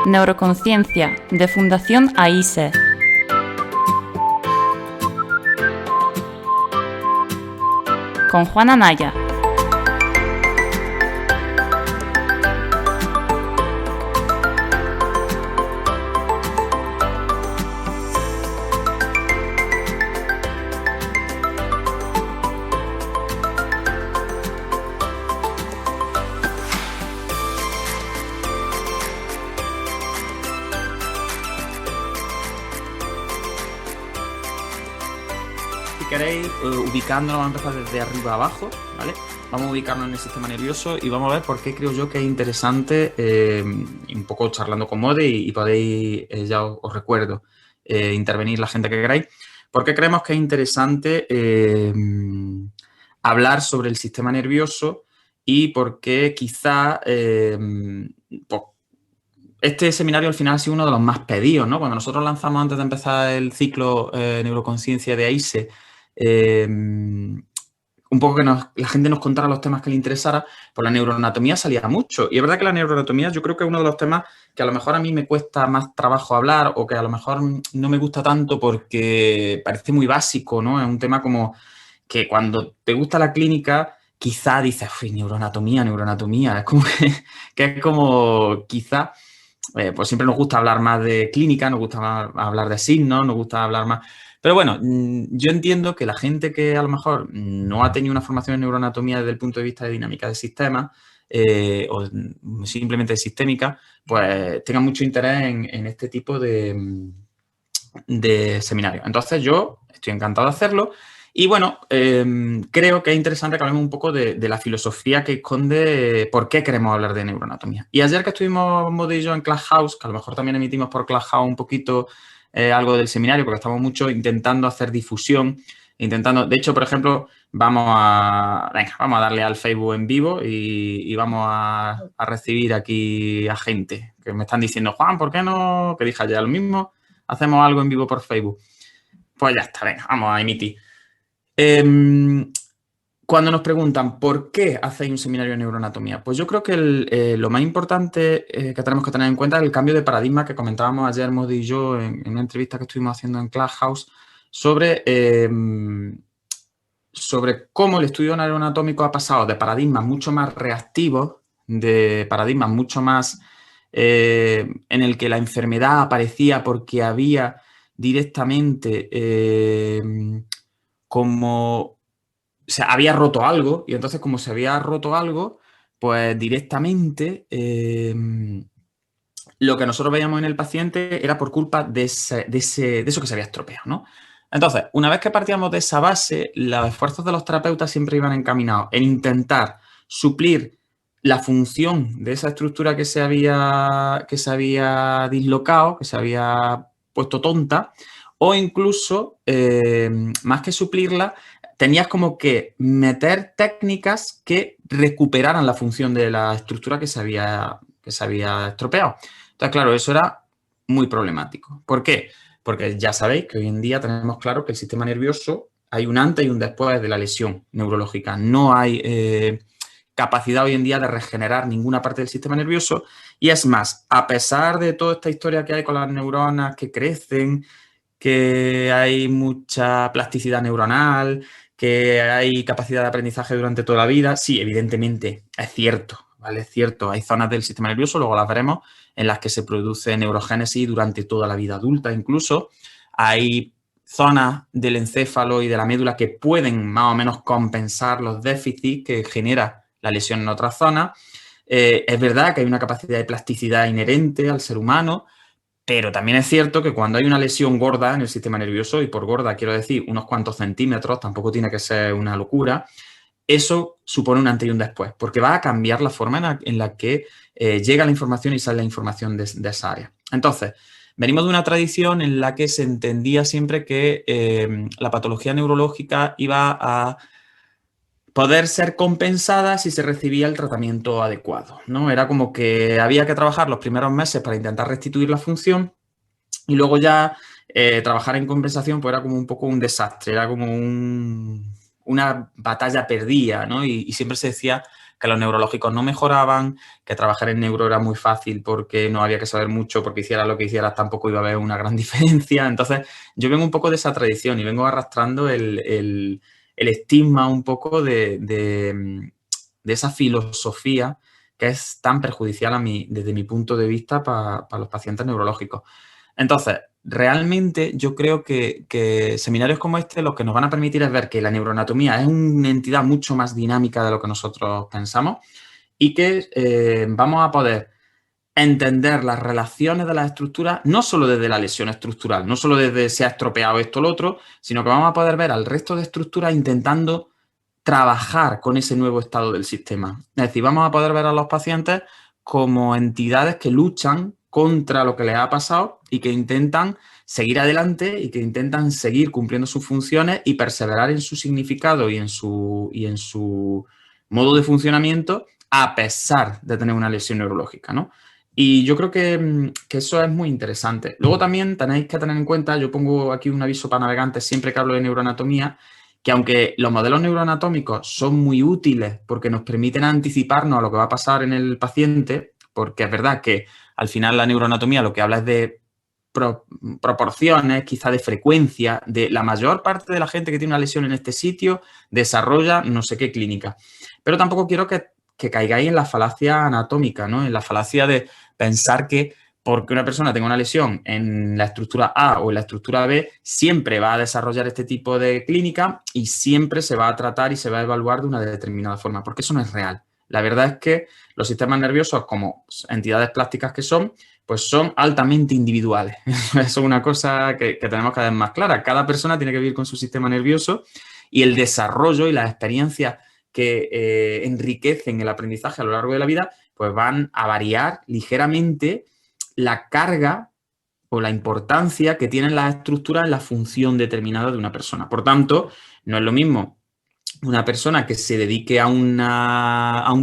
Neuroconciencia, de Fundación AISE. Con Juana Naya. Si queréis, ubicándonos, vamos a empezar desde arriba abajo, ¿vale? Vamos a ubicarnos en el sistema nervioso y vamos a ver por qué creo yo que es interesante, un poco charlando con Mode y podéis, ya os recuerdo, intervenir la gente que queráis. ¿Por qué creemos que es interesante hablar sobre el sistema nervioso y por qué quizá este seminario al final ha sido uno de los más pedidos, ¿no? Cuando nosotros lanzamos antes de empezar el ciclo Neuroconciencia de AISE, un poco que la gente nos contara los temas que le interesara, pues la neuroanatomía salía mucho. Y es verdad que la neuroanatomía yo creo que es uno de los temas que a lo mejor a mí me cuesta más trabajo hablar o que a lo mejor no me gusta tanto porque parece muy básico, ¿no? Es un tema como que cuando te gusta la clínica quizá dices, uy, neuroanatomía. Es como que es como quizá... pues siempre nos gusta hablar más de clínica, nos gusta hablar de signos, nos gusta hablar más... Pero bueno, yo entiendo que la gente que a lo mejor no ha tenido una formación en neuroanatomía desde el punto de vista de dinámica de sistemas o simplemente de sistémica, pues tenga mucho interés en este tipo de seminarios. Entonces yo estoy encantado de hacerlo. Y bueno, creo que es interesante que hablemos un poco de la filosofía que esconde por qué queremos hablar de neuroanatomía. Y ayer que estuvimos Mode y yo en Clubhouse, que a lo mejor también emitimos por Clubhouse un poquito algo del seminario, porque estamos mucho intentando hacer difusión, de hecho, por ejemplo, vamos a darle al Facebook en vivo y vamos a recibir aquí a gente que me están diciendo, Juan, ¿por qué no? Que dije ayer lo mismo, hacemos algo en vivo por Facebook. Pues ya está, venga, vamos a emitir. Cuando nos preguntan ¿por qué hacéis un seminario de neuroanatomía? Pues yo creo que lo más importante que tenemos que tener en cuenta es el cambio de paradigma que comentábamos ayer Modi y yo en una entrevista que estuvimos haciendo en Clubhouse sobre cómo el estudio neuroanatómico ha pasado de paradigmas mucho más reactivos, de paradigmas mucho más en el que la enfermedad aparecía porque había directamente como se había roto algo y entonces como se había roto algo, pues directamente lo que nosotros veíamos en el paciente era por culpa de eso que se había estropeado, ¿no? Entonces, una vez que partíamos de esa base, los esfuerzos de los terapeutas siempre iban encaminados en intentar suplir la función de esa estructura que se había dislocado, que se había puesto tonta, o incluso, más que suplirla, tenías como que meter técnicas que recuperaran la función de la estructura que se había estropeado. Entonces, claro, eso era muy problemático. ¿Por qué? Porque ya sabéis que hoy en día tenemos claro que el sistema nervioso hay un antes y un después de la lesión neurológica. No hay capacidad hoy en día de regenerar ninguna parte del sistema nervioso. Y es más, a pesar de toda esta historia que hay con las neuronas que crecen, que hay mucha plasticidad neuronal, que hay capacidad de aprendizaje durante toda la vida, sí, evidentemente, es cierto, ¿vale? Es cierto, hay zonas del sistema nervioso, luego las veremos, en las que se produce neurogénesis durante toda la vida adulta incluso. Hay zonas del encéfalo y de la médula que pueden más o menos compensar los déficits que genera la lesión en otras zonas. Es verdad que hay una capacidad de plasticidad inherente al ser humano, pero también es cierto que cuando hay una lesión gorda en el sistema nervioso, y por gorda quiero decir unos cuantos centímetros, tampoco tiene que ser una locura, eso supone un antes y un después, porque va a cambiar la forma en la que llega la información y sale la información de esa área. Entonces, venimos de una tradición en la que se entendía siempre que la patología neurológica iba a poder ser compensada si se recibía el tratamiento adecuado, ¿no? Era como que había que trabajar los primeros meses para intentar restituir la función y luego ya trabajar en compensación pues era como un poco un desastre, era como una batalla perdida, ¿no? Y siempre se decía que los neurológicos no mejoraban, que trabajar en neuro era muy fácil porque no había que saber mucho, porque hicieras lo que hicieras tampoco iba a haber una gran diferencia. Entonces, yo vengo un poco de esa tradición y vengo arrastrando el estigma un poco de esa filosofía que es tan perjudicial desde mi punto de vista para los pacientes neurológicos. Entonces, realmente yo creo que seminarios como este lo que nos van a permitir es ver que la neuroanatomía es una entidad mucho más dinámica de lo que nosotros pensamos y que vamos a poder entender las relaciones de las estructuras no solo desde la lesión estructural, no solo desde se ha estropeado esto o lo otro, sino que vamos a poder ver al resto de estructuras intentando trabajar con ese nuevo estado del sistema. Es decir, vamos a poder ver a los pacientes como entidades que luchan contra lo que les ha pasado y que intentan seguir adelante y que intentan seguir cumpliendo sus funciones y perseverar en su significado y en su modo de funcionamiento a pesar de tener una lesión neurológica, ¿no? Y yo creo que eso es muy interesante. Luego también tenéis que tener en cuenta, yo pongo aquí un aviso para navegantes siempre que hablo de neuroanatomía, que aunque los modelos neuroanatómicos son muy útiles porque nos permiten anticiparnos a lo que va a pasar en el paciente, porque es verdad que al final la neuroanatomía lo que habla es de proporciones, quizá de frecuencia, de la mayor parte de la gente que tiene una lesión en este sitio desarrolla no sé qué clínica. Pero tampoco quiero que caigáis en la falacia anatómica, ¿no? En la falacia de pensar que porque una persona tenga una lesión en la estructura A o en la estructura B, siempre va a desarrollar este tipo de clínica y siempre se va a tratar y se va a evaluar de una determinada forma, porque eso no es real. La verdad es que los sistemas nerviosos, como entidades plásticas que son, pues son altamente individuales. Eso es una cosa que tenemos cada vez más clara. Cada persona tiene que vivir con su sistema nervioso y el desarrollo y las experiencias que enriquecen el aprendizaje a lo largo de la vida, pues van a variar ligeramente la carga o la importancia que tienen las estructuras en la función determinada de una persona. Por tanto, no es lo mismo una persona que se dedique a un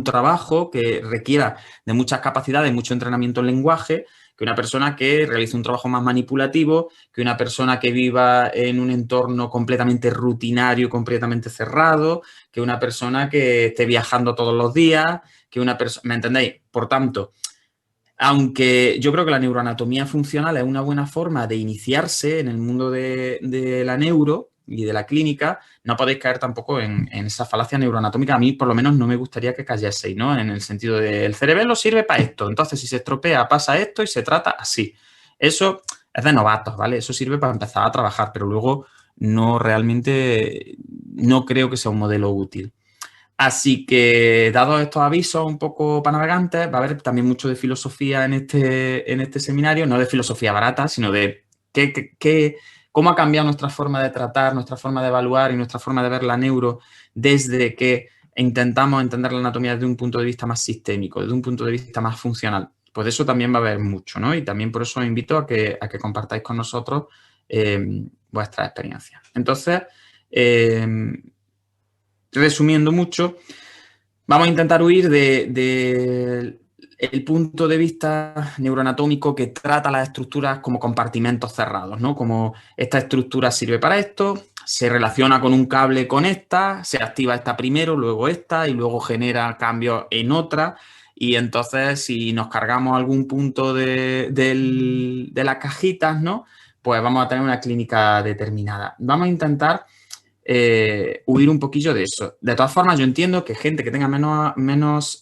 trabajo que requiera de muchas capacidades, mucho entrenamiento en lenguaje, que una persona que realice un trabajo más manipulativo, que una persona que viva en un entorno completamente rutinario, completamente cerrado, que una persona que esté viajando todos los días, que una persona... ¿Me entendéis? Por tanto, aunque yo creo que la neuroanatomía funcional es una buena forma de iniciarse en el mundo de la neuro y de la clínica, no podéis caer tampoco en esa falacia neuroanatómica. A mí, por lo menos, no me gustaría que cayeseis, ¿no? En el sentido de el cerebelo sirve para esto, entonces si se estropea pasa esto y se trata así. Eso es de novatos, ¿vale? Eso sirve para empezar a trabajar, pero luego no realmente no creo que sea un modelo útil. Así que, dados estos avisos un poco para navegantes, va a haber también mucho de filosofía en este seminario, no de filosofía barata, sino de cómo ha cambiado nuestra forma de tratar, nuestra forma de evaluar y nuestra forma de ver la neuro desde que intentamos entender la anatomía desde un punto de vista más sistémico, desde un punto de vista más funcional. Pues de eso también va a haber mucho, ¿no? Y también por eso os invito a que compartáis con nosotros vuestras experiencias. Entonces, resumiendo mucho, vamos a intentar huir del punto de vista neuroanatómico que trata las estructuras como compartimentos cerrados, ¿no? Como esta estructura sirve para esto, se relaciona con un cable con esta, se activa esta primero, luego esta y luego genera cambios en otra. Y entonces, si nos cargamos algún punto de las cajitas, ¿no? Pues vamos a tener una clínica determinada. Vamos a intentar huir un poquillo de eso. De todas formas, yo entiendo que gente que tenga menos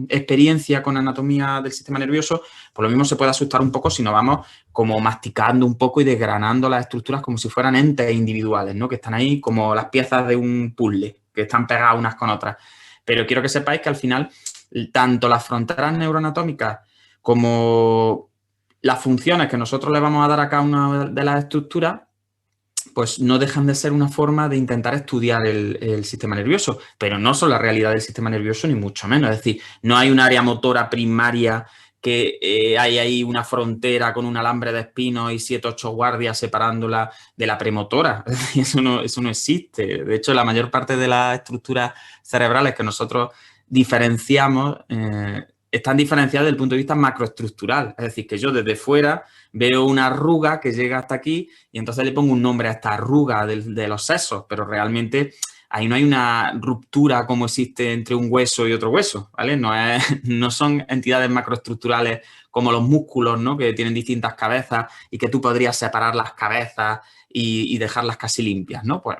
experiencia con anatomía del sistema nervioso, por lo mismo se puede asustar un poco si nos vamos como masticando un poco y desgranando las estructuras como si fueran entes individuales, ¿no? Que están ahí como las piezas de un puzzle, que están pegadas unas con otras. Pero quiero que sepáis que al final, tanto las fronteras neuroanatómicas como las funciones que nosotros le vamos a dar a cada una de las estructuras, pues no dejan de ser una forma de intentar estudiar el sistema nervioso, pero no son la realidad del sistema nervioso ni mucho menos. Es decir, no hay un área motora primaria que hay ahí una frontera con un alambre de espinos y 7 o 8 guardias separándola de la premotora. Eso no existe. De hecho, la mayor parte de las estructuras cerebrales que nosotros diferenciamos están diferenciadas desde el punto de vista macroestructural. Es decir, que yo desde fuera veo una arruga que llega hasta aquí y entonces le pongo un nombre a esta arruga de los sesos, pero realmente ahí no hay una ruptura como existe entre un hueso y otro hueso, ¿vale? No son entidades macroestructurales como los músculos, ¿no? Que tienen distintas cabezas y que tú podrías separar las cabezas y dejarlas casi limpias, ¿no? Pues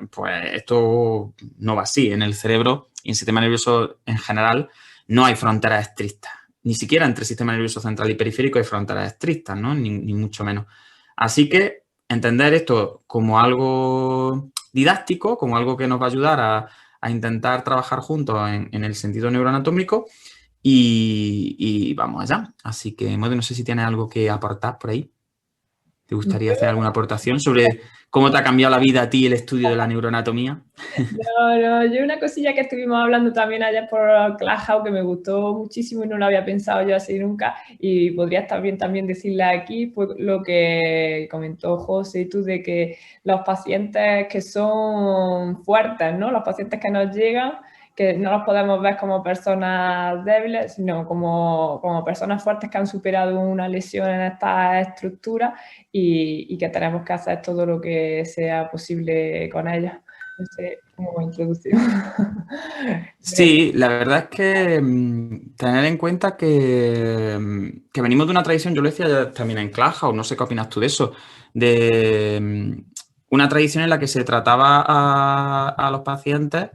esto no va así. En el cerebro y en el sistema nervioso en general no hay fronteras estrictas. Ni siquiera entre el sistema nervioso central y periférico hay fronteras estrictas, ¿no? Ni mucho menos. Así que entender esto como algo didáctico, como algo que nos va a ayudar a intentar trabajar juntos en el sentido neuroanatómico y vamos allá. Así que, Modi, no sé si tienes algo que aportar por ahí. ¿Te gustaría hacer alguna aportación sobre cómo te ha cambiado la vida a ti el estudio de la neuroanatomía? No, yo una cosilla que estuvimos hablando también ayer por Clubhouse que me gustó muchísimo y no lo había pensado yo así nunca y podrías también decirle aquí pues, lo que comentó José y tú de que los pacientes que son fuertes, ¿no? Los pacientes que nos llegan, que no los podemos ver como personas débiles, sino como personas fuertes que han superado una lesión en esta estructura y que tenemos que hacer todo lo que sea posible con ellas. No sé cómo introducción. Sí, la verdad es que tener en cuenta que venimos de una tradición, yo lo decía ya también en Clubhouse, no sé qué opinas tú de eso, de una tradición en la que se trataba a los pacientes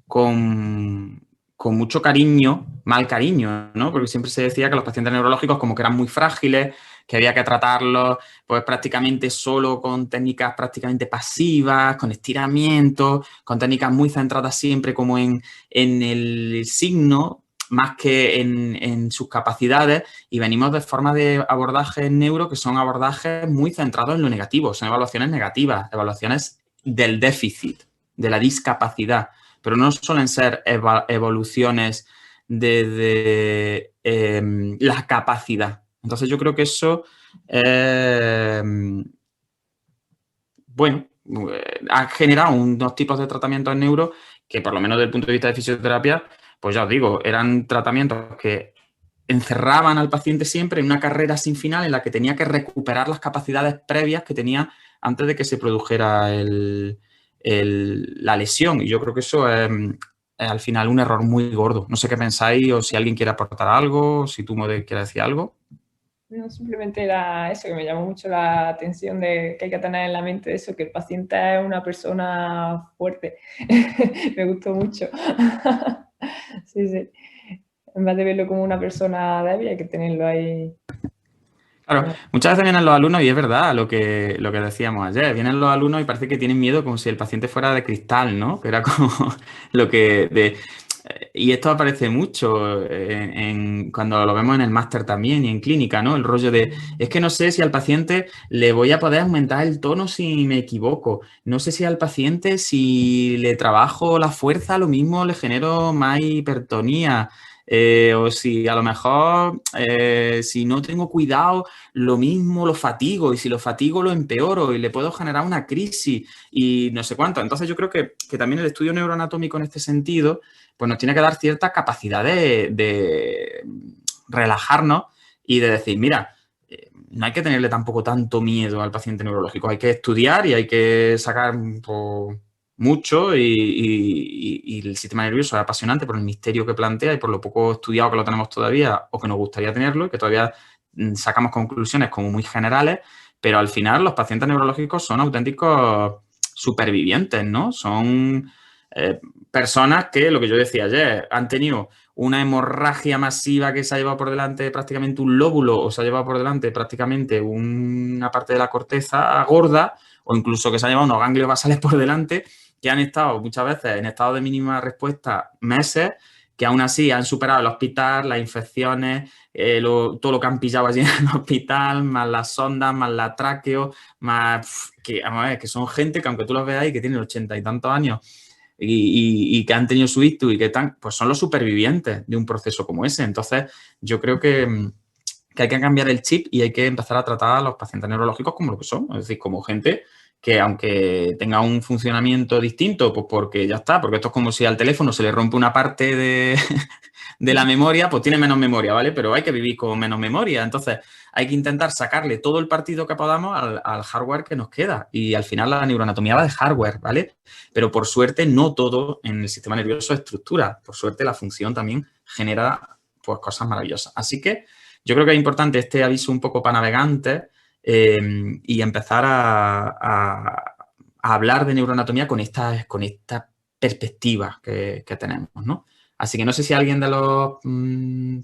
con mucho cariño, mal cariño, ¿no? Porque siempre se decía que los pacientes neurológicos como que eran muy frágiles, que había que tratarlos pues prácticamente solo con técnicas prácticamente pasivas, con estiramientos, con técnicas muy centradas siempre como en el signo, más que en sus capacidades, y venimos de formas de abordaje neuro que son abordajes muy centrados en lo negativo, son evaluaciones negativas, evaluaciones del déficit, de la discapacidad, pero no suelen ser evoluciones de la capacidad. Entonces yo creo que eso, bueno, ha generado unos tipos de tratamientos en neuro que por lo menos desde el punto de vista de fisioterapia, pues ya os digo, eran tratamientos que encerraban al paciente siempre en una carrera sin final en la que tenía que recuperar las capacidades previas que tenía antes de que se produjera la lesión. Y yo creo que eso es al final un error muy gordo. No sé qué pensáis o si alguien quiere aportar algo, si tú, Mode, quieres decir algo. No, simplemente era eso, que me llamó mucho la atención de que hay que tener en la mente eso, que el paciente es una persona fuerte. Me gustó mucho. Sí, sí. En vez de verlo como una persona débil, hay que tenerlo ahí. Claro, muchas veces vienen los alumnos y es verdad lo que decíamos ayer, vienen los alumnos y parece que tienen miedo como si el paciente fuera de cristal, ¿no? Que era como lo que... Y esto aparece mucho cuando lo vemos en el máster también y en clínica, ¿no? El rollo de, es que no sé si al paciente le voy a poder aumentar el tono si me equivoco. No sé si al paciente si le trabajo la fuerza, lo mismo le genero más hipertonía. O si a lo mejor, si no tengo cuidado, lo mismo lo fatigo. Y si lo fatigo, lo empeoro y le puedo generar una crisis y no sé cuánto. Entonces yo creo que también el estudio neuroanatómico en este sentido pues nos tiene que dar cierta capacidad de relajarnos y de decir, mira, no hay que tenerle tampoco tanto miedo al paciente neurológico, hay que estudiar y hay que sacar mucho y el sistema nervioso es apasionante por el misterio que plantea y por lo poco estudiado que lo tenemos todavía o que nos gustaría tenerlo y que todavía sacamos conclusiones como muy generales, pero al final los pacientes neurológicos son auténticos supervivientes, ¿no? Son personas que, lo que yo decía ayer, han tenido una hemorragia masiva que se ha llevado por delante prácticamente un lóbulo o se ha llevado por delante prácticamente una parte de la corteza gorda o incluso que se ha llevado unos ganglios basales por delante que han estado muchas veces en estado de mínima respuesta meses, que aún así han superado el hospital, las infecciones, todo lo que han pillado allí en el hospital, más las sondas, más la tráqueo, más que, vamos a ver, que son gente que aunque tú los veas ahí que tienen 80 y tantos años y que han tenido su ictus y que están, pues son los supervivientes de un proceso como ese. Entonces, yo creo que hay que cambiar el chip y hay que empezar a tratar a los pacientes neurológicos como lo que son, es decir, como gente que aunque tenga un funcionamiento distinto, pues porque ya está, porque esto es como si al teléfono se le rompe una parte de la memoria, pues tiene menos memoria, ¿vale? Pero hay que vivir con menos memoria. Entonces, hay que intentar sacarle todo el partido que podamos al hardware que nos queda. Y al final la neuroanatomía va de hardware, ¿vale? Pero por suerte no todo en el sistema nervioso es estructura. Por suerte la función también genera pues cosas maravillosas. Así que yo creo que es importante este aviso un poco para navegantes y empezar a hablar de neuroanatomía con esta perspectiva que tenemos, ¿no? Así que no sé si a alguien de los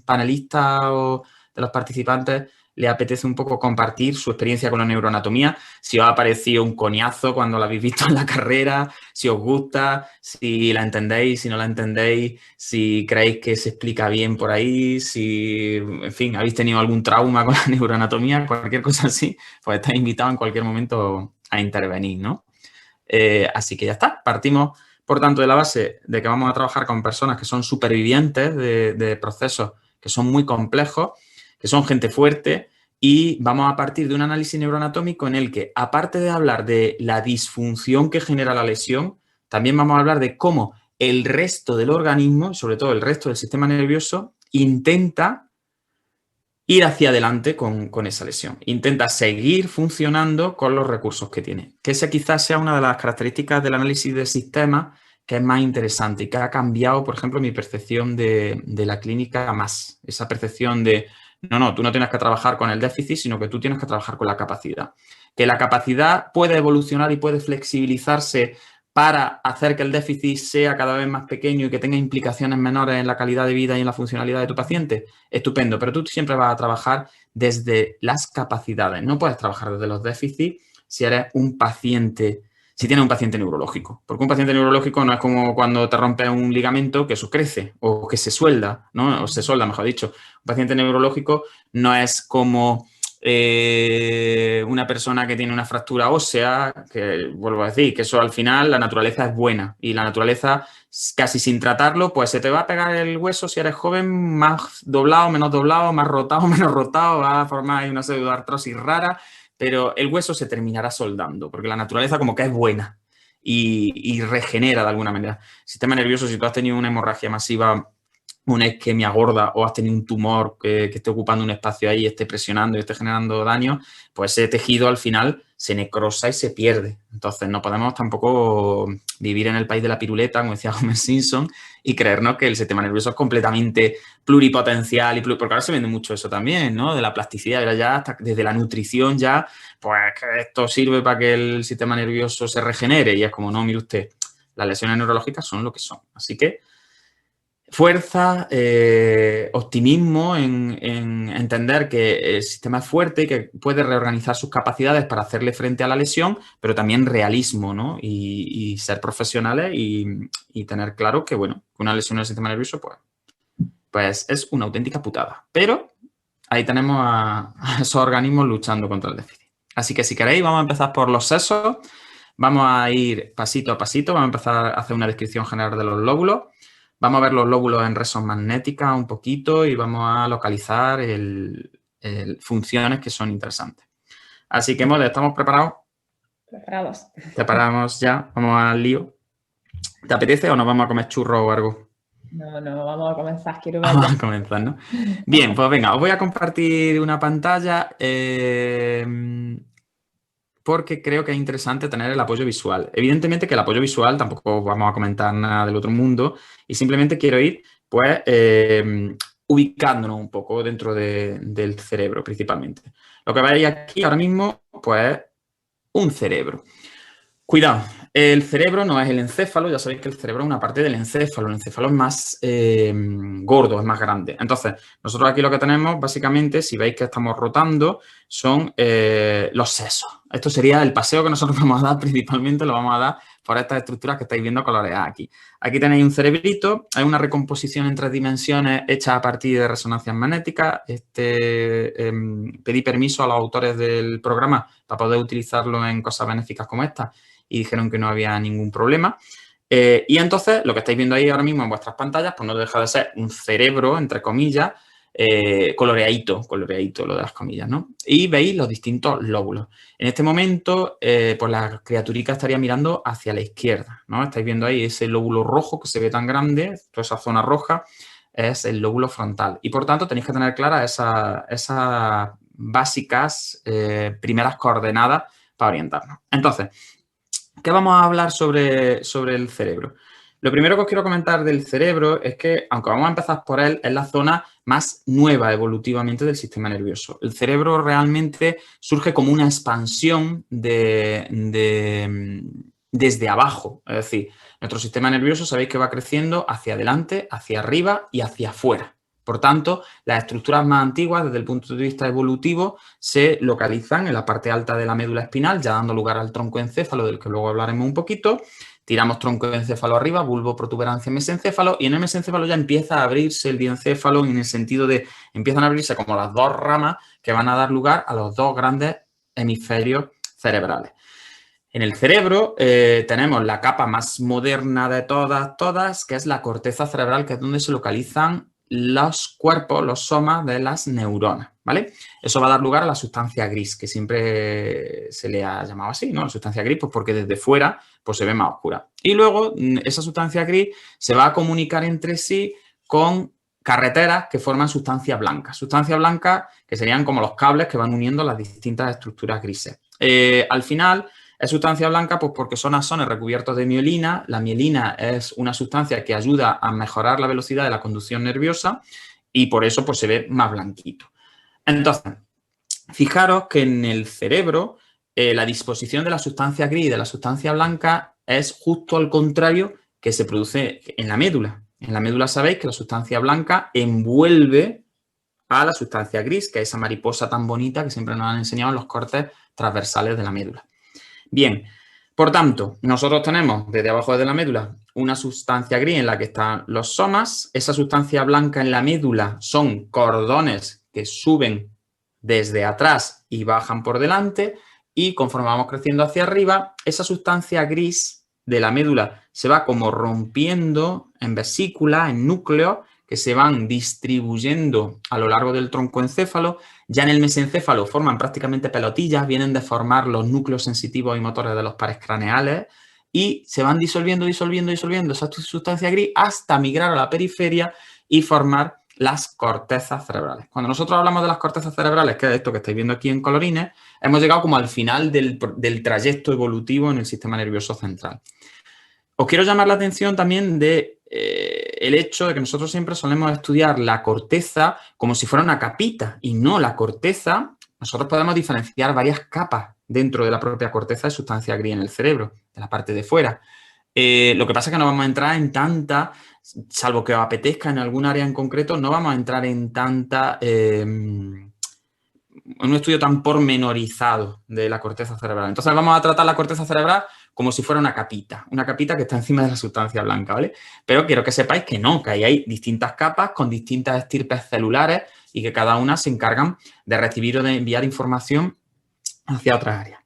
panelistas o de los participantes le apetece un poco compartir su experiencia con la neuroanatomía, si os ha parecido un coñazo cuando la habéis visto en la carrera, si os gusta, si la entendéis, si no la entendéis, si creéis que se explica bien por ahí, si, en fin, habéis tenido algún trauma con la neuroanatomía, cualquier cosa así, pues estáis invitados en cualquier momento a intervenir, ¿no? Así que ya está, partimos, por tanto, de la base de que vamos a trabajar con personas que son supervivientes de procesos que son muy complejos, que son gente fuerte, y vamos a partir de un análisis neuroanatómico en el que, aparte de hablar de la disfunción que genera la lesión, también vamos a hablar de cómo el resto del organismo, sobre todo el resto del sistema nervioso, intenta ir hacia adelante con esa lesión. Intenta seguir funcionando con los recursos que tiene. Que esa quizás sea una de las características del análisis del sistema que es más interesante y que ha cambiado, por ejemplo, mi percepción de la clínica más. Esa percepción de, no, tú no tienes que trabajar con el déficit, sino que tú tienes que trabajar con la capacidad. Que la capacidad puede evolucionar y puede flexibilizarse para hacer que el déficit sea cada vez más pequeño y que tenga implicaciones menores en la calidad de vida y en la funcionalidad de tu paciente. Estupendo, pero tú siempre vas a trabajar desde las capacidades. No puedes trabajar desde los déficits si eres un paciente, si tienes un paciente neurológico. Porque un paciente neurológico no es como cuando te rompes un ligamento que eso crece o que se suelda, ¿no? O se solda, mejor dicho. Un paciente neurológico no es como una persona que tiene una fractura ósea, que vuelvo a decir, que eso al final la naturaleza es buena y la naturaleza casi sin tratarlo, pues se te va a pegar el hueso si eres joven, más doblado, menos doblado, más rotado, menos rotado, va a formar ahí una pseudoartrosis rara, pero el hueso se terminará soldando porque la naturaleza como que es buena y regenera de alguna manera. Sistema nervioso, si tú has tenido una hemorragia masiva, una isquemia gorda o has tenido un tumor que esté ocupando un espacio ahí y esté presionando y esté generando daño, pues ese tejido al final se necrosa y se pierde. Entonces no podemos tampoco vivir en el país de la piruleta, como decía Homer Simpson, y creernos que el sistema nervioso es completamente pluripotencial, porque ahora se vende mucho eso también, ¿no? De la plasticidad, ya hasta desde la nutrición ya, pues que esto sirve para que el sistema nervioso se regenere y es como, no, mire usted, las lesiones neurológicas son lo que son. Así que fuerza, optimismo en entender que el sistema es fuerte y que puede reorganizar sus capacidades para hacerle frente a la lesión, pero también realismo, ¿no? Y ser profesionales y tener claro que, bueno, una lesión del sistema nervioso, pues es una auténtica putada. Pero ahí tenemos a esos organismos luchando contra el déficit. Así que si queréis, vamos a empezar por los sesos. Vamos a ir pasito a pasito. Vamos a empezar a hacer una descripción general de los lóbulos. Vamos a ver los lóbulos en resonancia magnética un poquito y vamos a localizar funciones que son interesantes. Así que, Mode, ¿estamos preparados? Preparados. Preparamos ya, vamos al lío. ¿Te apetece o nos vamos a comer churros o algo? No, vamos a comenzar, quiero ver. Vamos a comenzar, ¿no? Bien, pues venga, os voy a compartir una pantalla porque creo que es interesante tener el apoyo visual. Evidentemente que el apoyo visual tampoco vamos a comentar nada del otro mundo y simplemente quiero ir, pues, ubicándonos un poco dentro del cerebro principalmente. Lo que veis aquí ahora mismo, pues, un cerebro. Cuidado, el cerebro no es el encéfalo, ya sabéis que el cerebro es una parte del encéfalo. El encéfalo es más gordo, es más grande. Entonces, nosotros aquí lo que tenemos, básicamente, si veis que estamos rotando, son los sesos. Esto sería el paseo que nosotros vamos a dar, principalmente lo vamos a dar por estas estructuras que estáis viendo coloreadas aquí. Aquí tenéis un cerebrito, hay una recomposición en 3 dimensiones hecha a partir de resonancias magnéticas. Pedí permiso a los autores del programa para poder utilizarlo en cosas benéficas como esta y dijeron que no había ningún problema. Y entonces, lo que estáis viendo ahí ahora mismo en vuestras pantallas, pues no deja de ser un cerebro, entre comillas, coloreadito lo de las comillas, ¿no? Y veis los distintos lóbulos. En este momento, pues la criaturica estaría mirando hacia la izquierda, ¿no? Estáis viendo ahí ese lóbulo rojo que se ve tan grande, toda esa zona roja es el lóbulo frontal. Y por tanto tenéis que tener claras esas básicas primeras coordenadas para orientarnos. Entonces, ¿qué vamos a hablar sobre el cerebro? Lo primero que os quiero comentar del cerebro es que, aunque vamos a empezar por él, es la zona más nueva evolutivamente del sistema nervioso. El cerebro realmente surge como una expansión desde abajo. Es decir, nuestro sistema nervioso sabéis que va creciendo hacia adelante, hacia arriba y hacia afuera. Por tanto, las estructuras más antiguas, desde el punto de vista evolutivo, se localizan en la parte alta de la médula espinal, ya dando lugar al troncoencéfalo, del que luego hablaremos un poquito. Tiramos troncoencéfalo arriba, bulbo, protuberancia, mesencéfalo, y en el mesencéfalo ya empieza a abrirse el diencéfalo en el sentido de empiezan a abrirse como las dos ramas que van a dar lugar a los dos grandes hemisferios cerebrales. En el cerebro tenemos la capa más moderna de todas, que es la corteza cerebral, que es donde se localizan los cuerpos, los somas de las neuronas, ¿vale? Eso va a dar lugar a la sustancia gris, que siempre se le ha llamado así, ¿no? La sustancia gris, pues porque desde fuera pues se ve más oscura. Y luego esa sustancia gris se va a comunicar entre sí con carreteras que forman sustancia blanca. Sustancia blanca que serían como los cables que van uniendo las distintas estructuras grises. Al final es sustancia blanca pues porque son axones recubiertos de mielina. La mielina es una sustancia que ayuda a mejorar la velocidad de la conducción nerviosa y por eso pues se ve más blanquito. Entonces, fijaros que en el cerebro la disposición de la sustancia gris y de la sustancia blanca es justo al contrario que se produce en la médula. En la médula sabéis que la sustancia blanca envuelve a la sustancia gris, que es esa mariposa tan bonita que siempre nos han enseñado en los cortes transversales de la médula. Bien, por tanto, nosotros tenemos desde abajo de la médula una sustancia gris en la que están los somas. Esa sustancia blanca en la médula son cordones que suben desde atrás y bajan por delante. Y conforme vamos creciendo hacia arriba, esa sustancia gris de la médula se va como rompiendo en vesículas, en núcleos, que se van distribuyendo a lo largo del troncoencéfalo. Ya en el mesencéfalo forman prácticamente pelotillas, vienen de formar los núcleos sensitivos y motores de los pares craneales y se van disolviendo esa sustancia gris hasta migrar a la periferia y formar las cortezas cerebrales. Cuando nosotros hablamos de las cortezas cerebrales, que es esto que estáis viendo aquí en colorines, hemos llegado como al final del trayecto evolutivo en el sistema nervioso central. Os quiero llamar la atención también de el hecho de que nosotros siempre solemos estudiar la corteza como si fuera una capita y no la corteza. Nosotros podemos diferenciar varias capas dentro de la propia corteza de sustancia gris en el cerebro, de la parte de fuera. Lo que pasa es que no vamos a entrar en tanta, salvo que os apetezca en algún área en concreto, no vamos a entrar en tanta, en un estudio tan pormenorizado de la corteza cerebral. Entonces vamos a tratar la corteza cerebral como si fuera una capita que está encima de la sustancia blanca, ¿vale? Pero quiero que sepáis que no, que ahí hay distintas capas con distintas estirpes celulares y que cada una se encargan de recibir o de enviar información hacia otras áreas.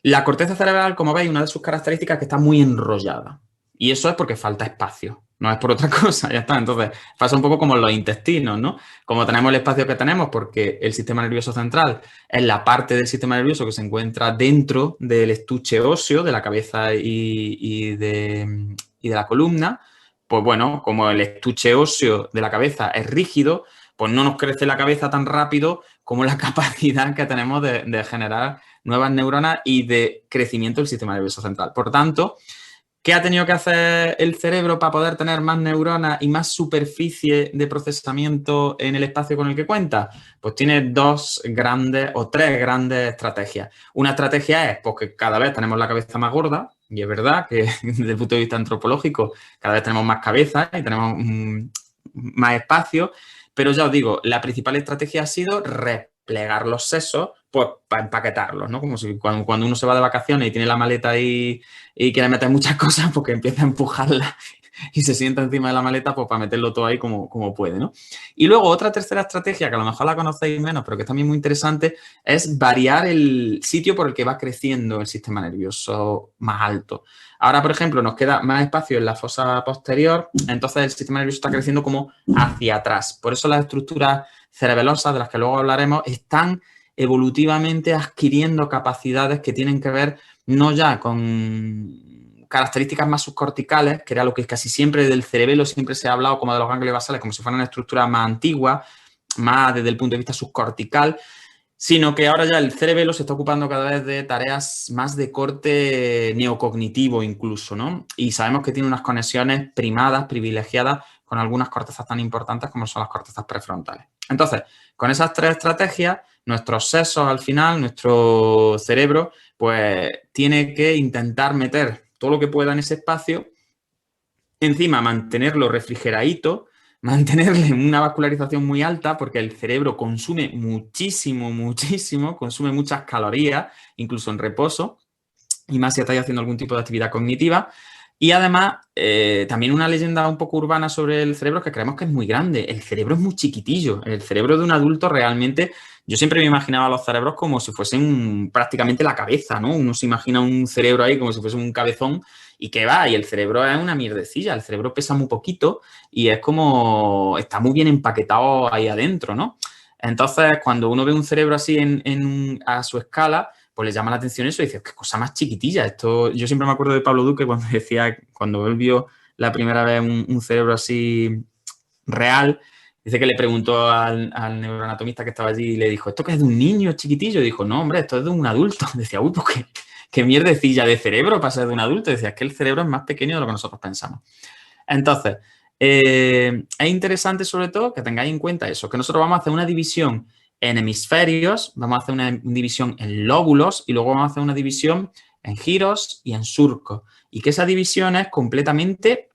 La corteza cerebral, como veis, una de sus características es que está muy enrollada. Y eso es porque falta espacio, no es por otra cosa, ya está. Entonces, pasa un poco como en los intestinos, ¿no? Como tenemos el espacio que tenemos porque el sistema nervioso central es la parte del sistema nervioso que se encuentra dentro del estuche óseo de la cabeza y de la columna, pues bueno, como el estuche óseo de la cabeza es rígido, pues no nos crece la cabeza tan rápido como la capacidad que tenemos de generar nuevas neuronas y de crecimiento del sistema nervioso central. Por tanto, ¿qué ha tenido que hacer el cerebro para poder tener más neuronas y más superficie de procesamiento en el espacio con el que cuenta? Pues tiene dos grandes o tres grandes estrategias. Una estrategia es porque cada vez tenemos la cabeza más gorda, y es verdad que desde el punto de vista antropológico cada vez tenemos más cabeza y tenemos más espacio, pero ya os digo, la principal estrategia ha sido replegar los sesos pues para empaquetarlos, ¿no? Como si cuando uno se va de vacaciones y tiene la maleta ahí y quiere meter muchas cosas, porque empieza a empujarla y se sienta encima de la maleta pues para meterlo todo ahí como puede, ¿no? Y luego otra tercera estrategia, que a lo mejor la conocéis menos, pero que es también muy interesante, es variar el sitio por el que va creciendo el sistema nervioso más alto. Ahora, por ejemplo, nos queda más espacio en la fosa posterior, entonces el sistema nervioso está creciendo como hacia atrás. Por eso las estructuras cerebelosas, de las que luego hablaremos, están evolutivamente adquiriendo capacidades que tienen que ver no ya con características más subcorticales, que era lo que casi siempre del cerebelo siempre se ha hablado como de los ganglios basales, como si fueran una estructura más antigua, más desde el punto de vista subcortical, sino que ahora ya el cerebelo se está ocupando cada vez de tareas más de corte neocognitivo incluso, ¿no? Y sabemos que tiene unas conexiones primadas, privilegiadas, con algunas cortezas tan importantes como son las cortezas prefrontales. Entonces, con esas 3 estrategias, nuestros sesos al final, nuestro cerebro, pues tiene que intentar meter todo lo que pueda en ese espacio, encima mantenerlo refrigeradito, mantenerle una vascularización muy alta, porque el cerebro consume muchísimo, consume muchas calorías, incluso en reposo, y más si estáis haciendo algún tipo de actividad cognitiva. Y además, también una leyenda un poco urbana sobre el cerebro que creemos que es muy grande. El cerebro es muy chiquitillo. El cerebro de un adulto realmente, yo siempre me imaginaba los cerebros como si fuesen prácticamente la cabeza, ¿no? Uno se imagina un cerebro ahí como si fuese un cabezón y que va, y el cerebro es una mierdecilla. El cerebro pesa muy poquito y es como, está muy bien empaquetado ahí adentro, ¿no? Entonces, cuando uno ve un cerebro así a su escala, pues le llama la atención eso y dice, qué cosa más chiquitilla. Esto, yo siempre me acuerdo de Pablo Duque cuando decía, cuando él vio la primera vez un cerebro así real, dice que le preguntó al neuroanatomista que estaba allí y le dijo, ¿esto qué es de un niño chiquitillo? Y dijo, no, hombre, esto es de un adulto. Decía, uy, pues qué mierdecilla de cerebro para ser de un adulto. Decía, es que el cerebro es más pequeño de lo que nosotros pensamos. Entonces, es interesante sobre todo que tengáis en cuenta eso, que nosotros vamos a hacer una división en hemisferios, vamos a hacer una división en lóbulos y luego vamos a hacer una división en giros y en surcos. Y que esa división es completamente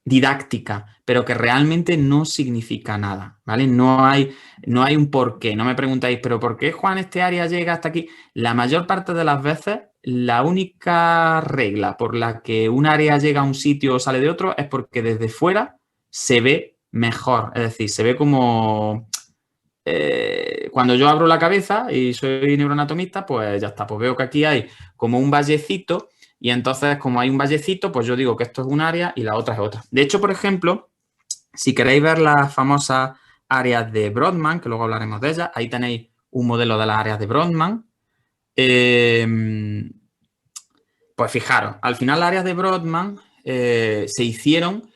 didáctica, pero que realmente no significa nada, ¿vale? No hay un porqué. No me preguntáis, ¿pero por qué, Juan, este área llega hasta aquí? La mayor parte de las veces, la única regla por la que un área llega a un sitio o sale de otro es porque desde fuera se ve mejor. Es decir, se ve como... cuando yo abro la cabeza y soy neuroanatomista, pues ya está, pues veo que aquí hay como un vallecito y entonces como hay un vallecito, pues yo digo que esto es un área y la otra es otra. De hecho, por ejemplo, si queréis ver las famosas áreas de Brodmann, que luego hablaremos de ellas, ahí tenéis un modelo de las áreas de Brodmann. Pues fijaros, al final las áreas de Brodmann se hicieron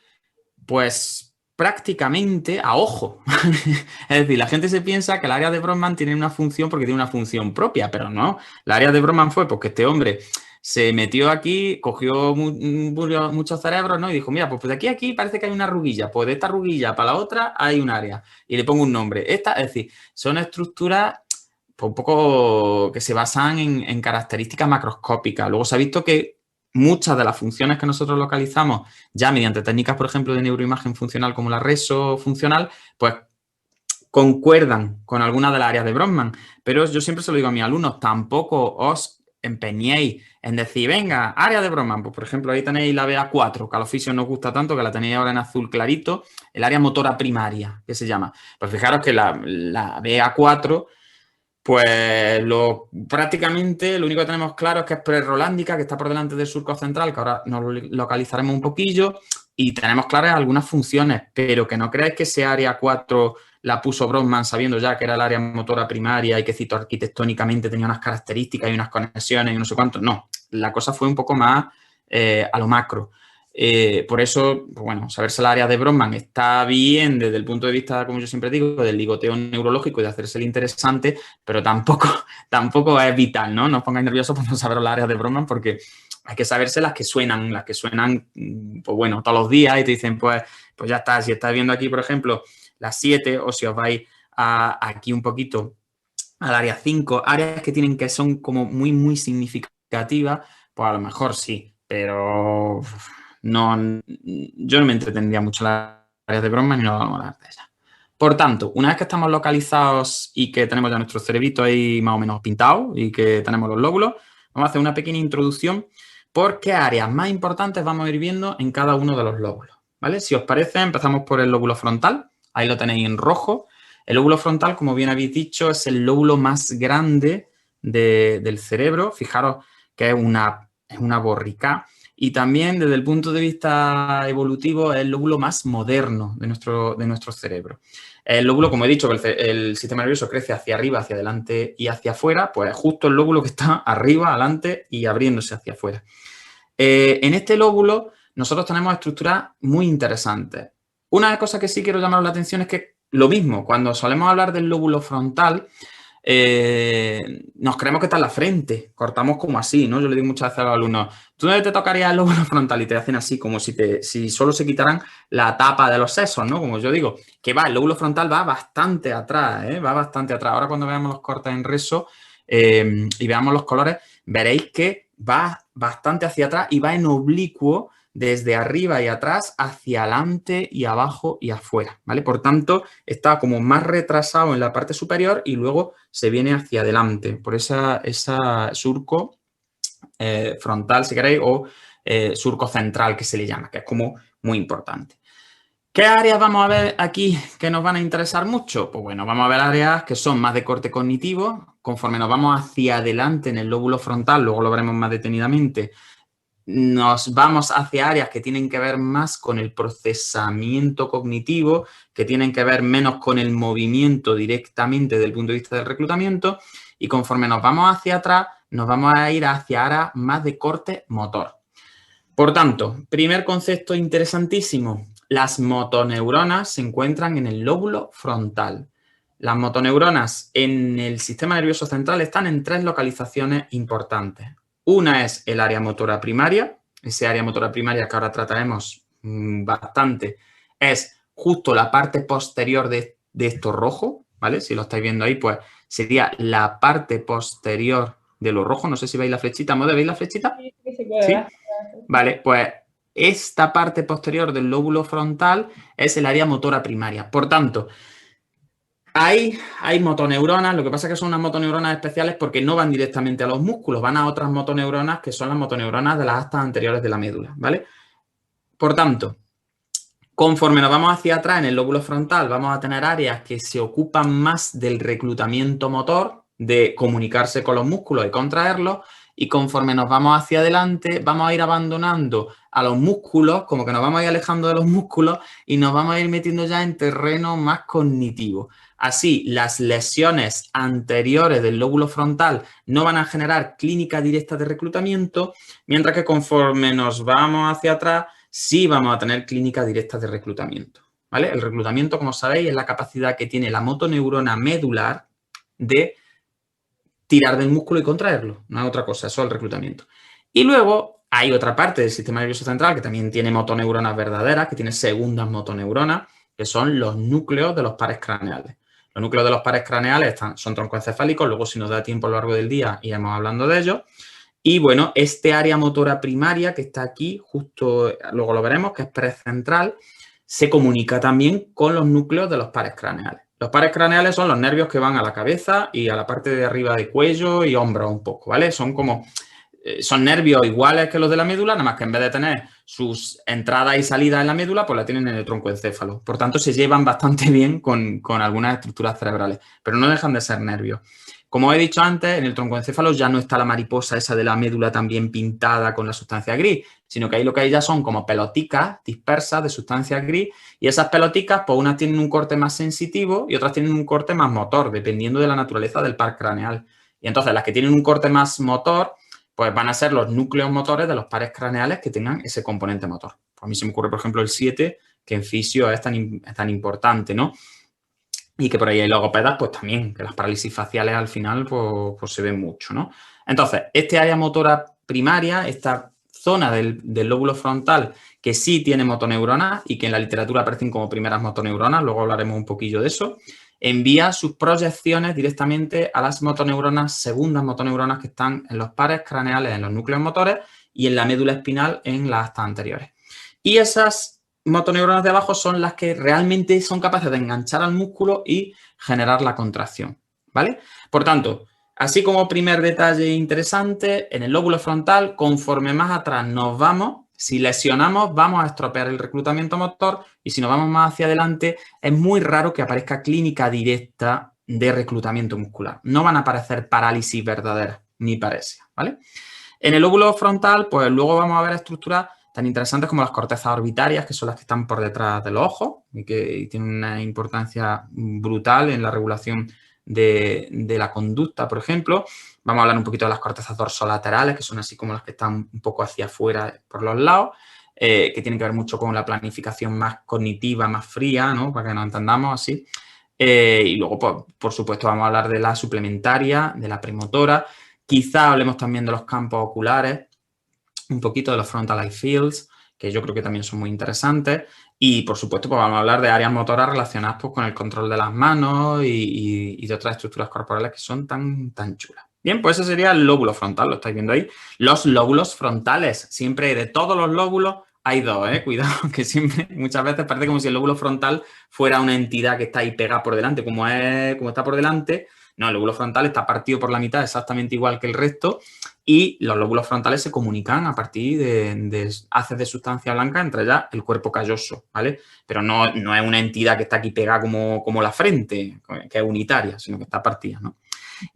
pues prácticamente a ojo. Es decir, la gente se piensa que el área de Brodmann tiene una función porque tiene una función propia, pero no. La área de Brodmann fue porque este hombre se metió aquí, cogió muchos cerebros, ¿no? Y dijo, mira, pues de aquí a aquí parece que hay una ruguilla. Pues de esta ruguilla para la otra hay un área. Y le pongo un nombre. Es decir, son estructuras pues, un poco que se basan en características macroscópicas. Luego se ha visto que muchas de las funciones que nosotros localizamos ya mediante técnicas, por ejemplo, de neuroimagen funcional como la reso funcional, pues concuerdan con algunas de las áreas de Brodmann. Pero yo siempre se lo digo a mis alumnos, tampoco os empeñéis en decir, venga, área de Brodmann. Pues, por ejemplo, ahí tenéis la BA4, que a los fisios nos gusta tanto, que la tenéis ahora en azul clarito, el área motora primaria, que se llama. Pues fijaros que la BA4... pues prácticamente lo único que tenemos claro es que es prerolándica, que está por delante del surco central, que ahora nos localizaremos un poquillo, y tenemos claras algunas funciones, pero que no creáis que ese área 4 la puso Brodmann sabiendo ya que era el área motora primaria y que citoarquitectónicamente tenía unas características y unas conexiones y no sé cuánto. No, la cosa fue un poco más a lo macro. Por eso, pues bueno, saberse el área de Brodmann está bien desde el punto de vista, como yo siempre digo, del ligoteo neurológico y de hacerse el interesante, pero tampoco es vital, ¿no? No os pongáis nerviosos por no saber las áreas de Brodmann porque hay que saberse las que suenan, pues bueno, todos los días y te dicen, pues ya está, si estás viendo aquí, por ejemplo, las 7 o si os vais aquí un poquito al área 5, áreas que son como muy significativas, pues a lo mejor sí, pero... No, yo no me entretendría mucho en las áreas de Brodmann y no vamos a hablar de ellas. Por tanto, una vez que estamos localizados y que tenemos ya nuestro cerebrito ahí más o menos pintado y que tenemos los lóbulos, vamos a hacer una pequeña introducción por qué áreas más importantes vamos a ir viendo en cada uno de los lóbulos, ¿vale? Si os parece, empezamos por el lóbulo frontal. Ahí lo tenéis en rojo. El lóbulo frontal, como bien habéis dicho, es el lóbulo más grande del cerebro. Fijaros que es una borrica. y también desde el punto de vista evolutivo es el lóbulo más moderno de nuestro cerebro. El lóbulo, como he dicho, que el sistema nervioso crece hacia arriba, hacia adelante y hacia afuera, pues es justo el lóbulo que está arriba, adelante y abriéndose hacia afuera. En este lóbulo nosotros tenemos estructuras muy interesantes. Una cosa que sí quiero llamar la atención es que lo mismo, cuando solemos hablar del lóbulo frontal, nos creemos que está en la frente, cortamos como así, ¿no? Yo le digo muchas veces a los alumnos, ¿tú dónde te tocaría el lóbulo frontal? Y te hacen así, como si solo se quitaran la tapa de los sesos, ¿no? Como yo digo, que el lóbulo frontal va bastante atrás, ¿eh? Va bastante atrás. Ahora cuando veamos los cortes en reso y veamos los colores, veréis que va bastante hacia atrás y va en oblicuo desde arriba y atrás hacia adelante y abajo y afuera, ¿vale? Por tanto, está como más retrasado en la parte superior y luego se viene hacia adelante por esa surco frontal, si queréis, o surco central que se le llama, que es como muy importante. ¿Qué áreas vamos a ver aquí que nos van a interesar mucho? Pues bueno, vamos a ver áreas que son más de corte cognitivo. Conforme nos vamos hacia adelante en el lóbulo frontal, luego lo veremos más detenidamente, nos vamos hacia áreas que tienen que ver más con el procesamiento cognitivo, que tienen que ver menos con el movimiento directamente desde el punto de vista del reclutamiento, y conforme nos vamos hacia atrás, nos vamos a ir hacia áreas más de corte motor. Por tanto, primer concepto interesantísimo, las motoneuronas se encuentran en el lóbulo frontal. Las motoneuronas en el sistema nervioso central están en 3 localizaciones importantes. Una es el área motora primaria, ese área motora primaria que ahora trataremos bastante, es justo la parte posterior de esto rojo, ¿vale? Si lo estáis viendo ahí, pues sería la parte posterior de lo rojo. No sé si veis la flechita. ¿Mode, veis la flechita? Sí, se puede ¿Sí? ver. Vale, pues esta parte posterior del lóbulo frontal es el área motora primaria. Por tanto, hay motoneuronas, lo que pasa es que son unas motoneuronas especiales porque no van directamente a los músculos, van a otras motoneuronas que son las motoneuronas de las astas anteriores de la médula, ¿vale? Por tanto, conforme nos vamos hacia atrás en el lóbulo frontal, vamos a tener áreas que se ocupan más del reclutamiento motor, de comunicarse con los músculos y contraerlos, y conforme nos vamos hacia adelante, vamos a ir abandonando a los músculos, como que nos vamos a ir alejando de los músculos y nos vamos a ir metiendo ya en terreno más cognitivo. Así, las lesiones anteriores del lóbulo frontal no van a generar clínica directa de reclutamiento, mientras que conforme nos vamos hacia atrás, sí vamos a tener clínica directa de reclutamiento, ¿vale? El reclutamiento, como sabéis, es la capacidad que tiene la motoneurona medular de tirar del músculo y contraerlo. No es otra cosa, eso es el reclutamiento. Y luego hay otra parte del sistema nervioso central que también tiene motoneuronas verdaderas, que tiene segundas motoneuronas, que son los núcleos de los pares craneales. Los núcleos de los pares craneales son troncoencefálicos, luego si nos da tiempo a lo largo del día iremos hablando de ellos. Y bueno, este área motora primaria que está aquí, justo luego lo veremos, que es precentral, se comunica también con los núcleos de los pares craneales. Los pares craneales son los nervios que van a la cabeza y a la parte de arriba de cuello y hombros un poco, ¿vale? Son nervios iguales que los de la médula, nada más que en vez de tener sus entradas y salidas en la médula, pues la tienen en el troncoencéfalo. Por tanto, se llevan bastante bien con algunas estructuras cerebrales, pero no dejan de ser nervios. Como he dicho antes, en el troncoencéfalo ya no está la mariposa esa de la médula también pintada con la sustancia gris, sino que ahí lo que hay ya son como peloticas dispersas de sustancia gris y esas peloticas, pues unas tienen un corte más sensitivo y otras tienen un corte más motor, dependiendo de la naturaleza del par craneal. Y entonces las que tienen un corte más motor, pues van a ser los núcleos motores de los pares craneales que tengan ese componente motor. Pues a mí se me ocurre, por ejemplo, el 7, que en fisio es tan importante, ¿no? Y que por ahí hay logopedas, pues también, que las parálisis faciales al final pues se ven mucho, ¿no? Entonces, este área motora primaria, esta zona del lóbulo frontal que sí tiene motoneuronas y que en la literatura aparecen como primeras motoneuronas, luego hablaremos un poquillo de eso, envía sus proyecciones directamente a las motoneuronas, segundas motoneuronas que están en los pares craneales, en los núcleos motores y en la médula espinal en las astas anteriores. Y esas motoneuronas de abajo son las que realmente son capaces de enganchar al músculo y generar la contracción, ¿vale? Por tanto, así como primer detalle interesante, en el lóbulo frontal, conforme más atrás nos vamos, si lesionamos, vamos a estropear el reclutamiento motor y si nos vamos más hacia adelante, es muy raro que aparezca clínica directa de reclutamiento muscular. No van a aparecer parálisis verdaderas, ni paresia, ¿vale? En el lóbulo frontal, pues luego vamos a ver estructuras tan interesantes como las cortezas orbitarias, que son las que están por detrás de los ojos y que tienen una importancia brutal en la regulación de la conducta, por ejemplo. Vamos a hablar un poquito de las cortezas dorsolaterales, que son así como las que están un poco hacia afuera por los lados, que tienen que ver mucho con la planificación más cognitiva, más fría, ¿no? Para que nos entendamos así. Y luego, pues, por supuesto, vamos a hablar de la suplementaria, de la premotora. Quizá hablemos también de los campos oculares, un poquito de los frontal eye fields, que yo creo que también son muy interesantes. Y, por supuesto, pues vamos a hablar de áreas motoras relacionadas pues, con el control de las manos y de otras estructuras corporales que son tan chulas. Bien, pues ese sería el lóbulo frontal, lo estáis viendo ahí. Los lóbulos frontales, siempre de todos los lóbulos hay dos, cuidado, que siempre, muchas veces parece como si el lóbulo frontal fuera una entidad que está ahí pegada por delante, como está por delante. No, el lóbulo frontal está partido por la mitad exactamente igual que el resto y los lóbulos frontales se comunican a partir de haces de sustancia blanca, entre ellas el cuerpo calloso, ¿vale? Pero no es una entidad que está aquí pegada como la frente, que es unitaria, sino que está partida, ¿no?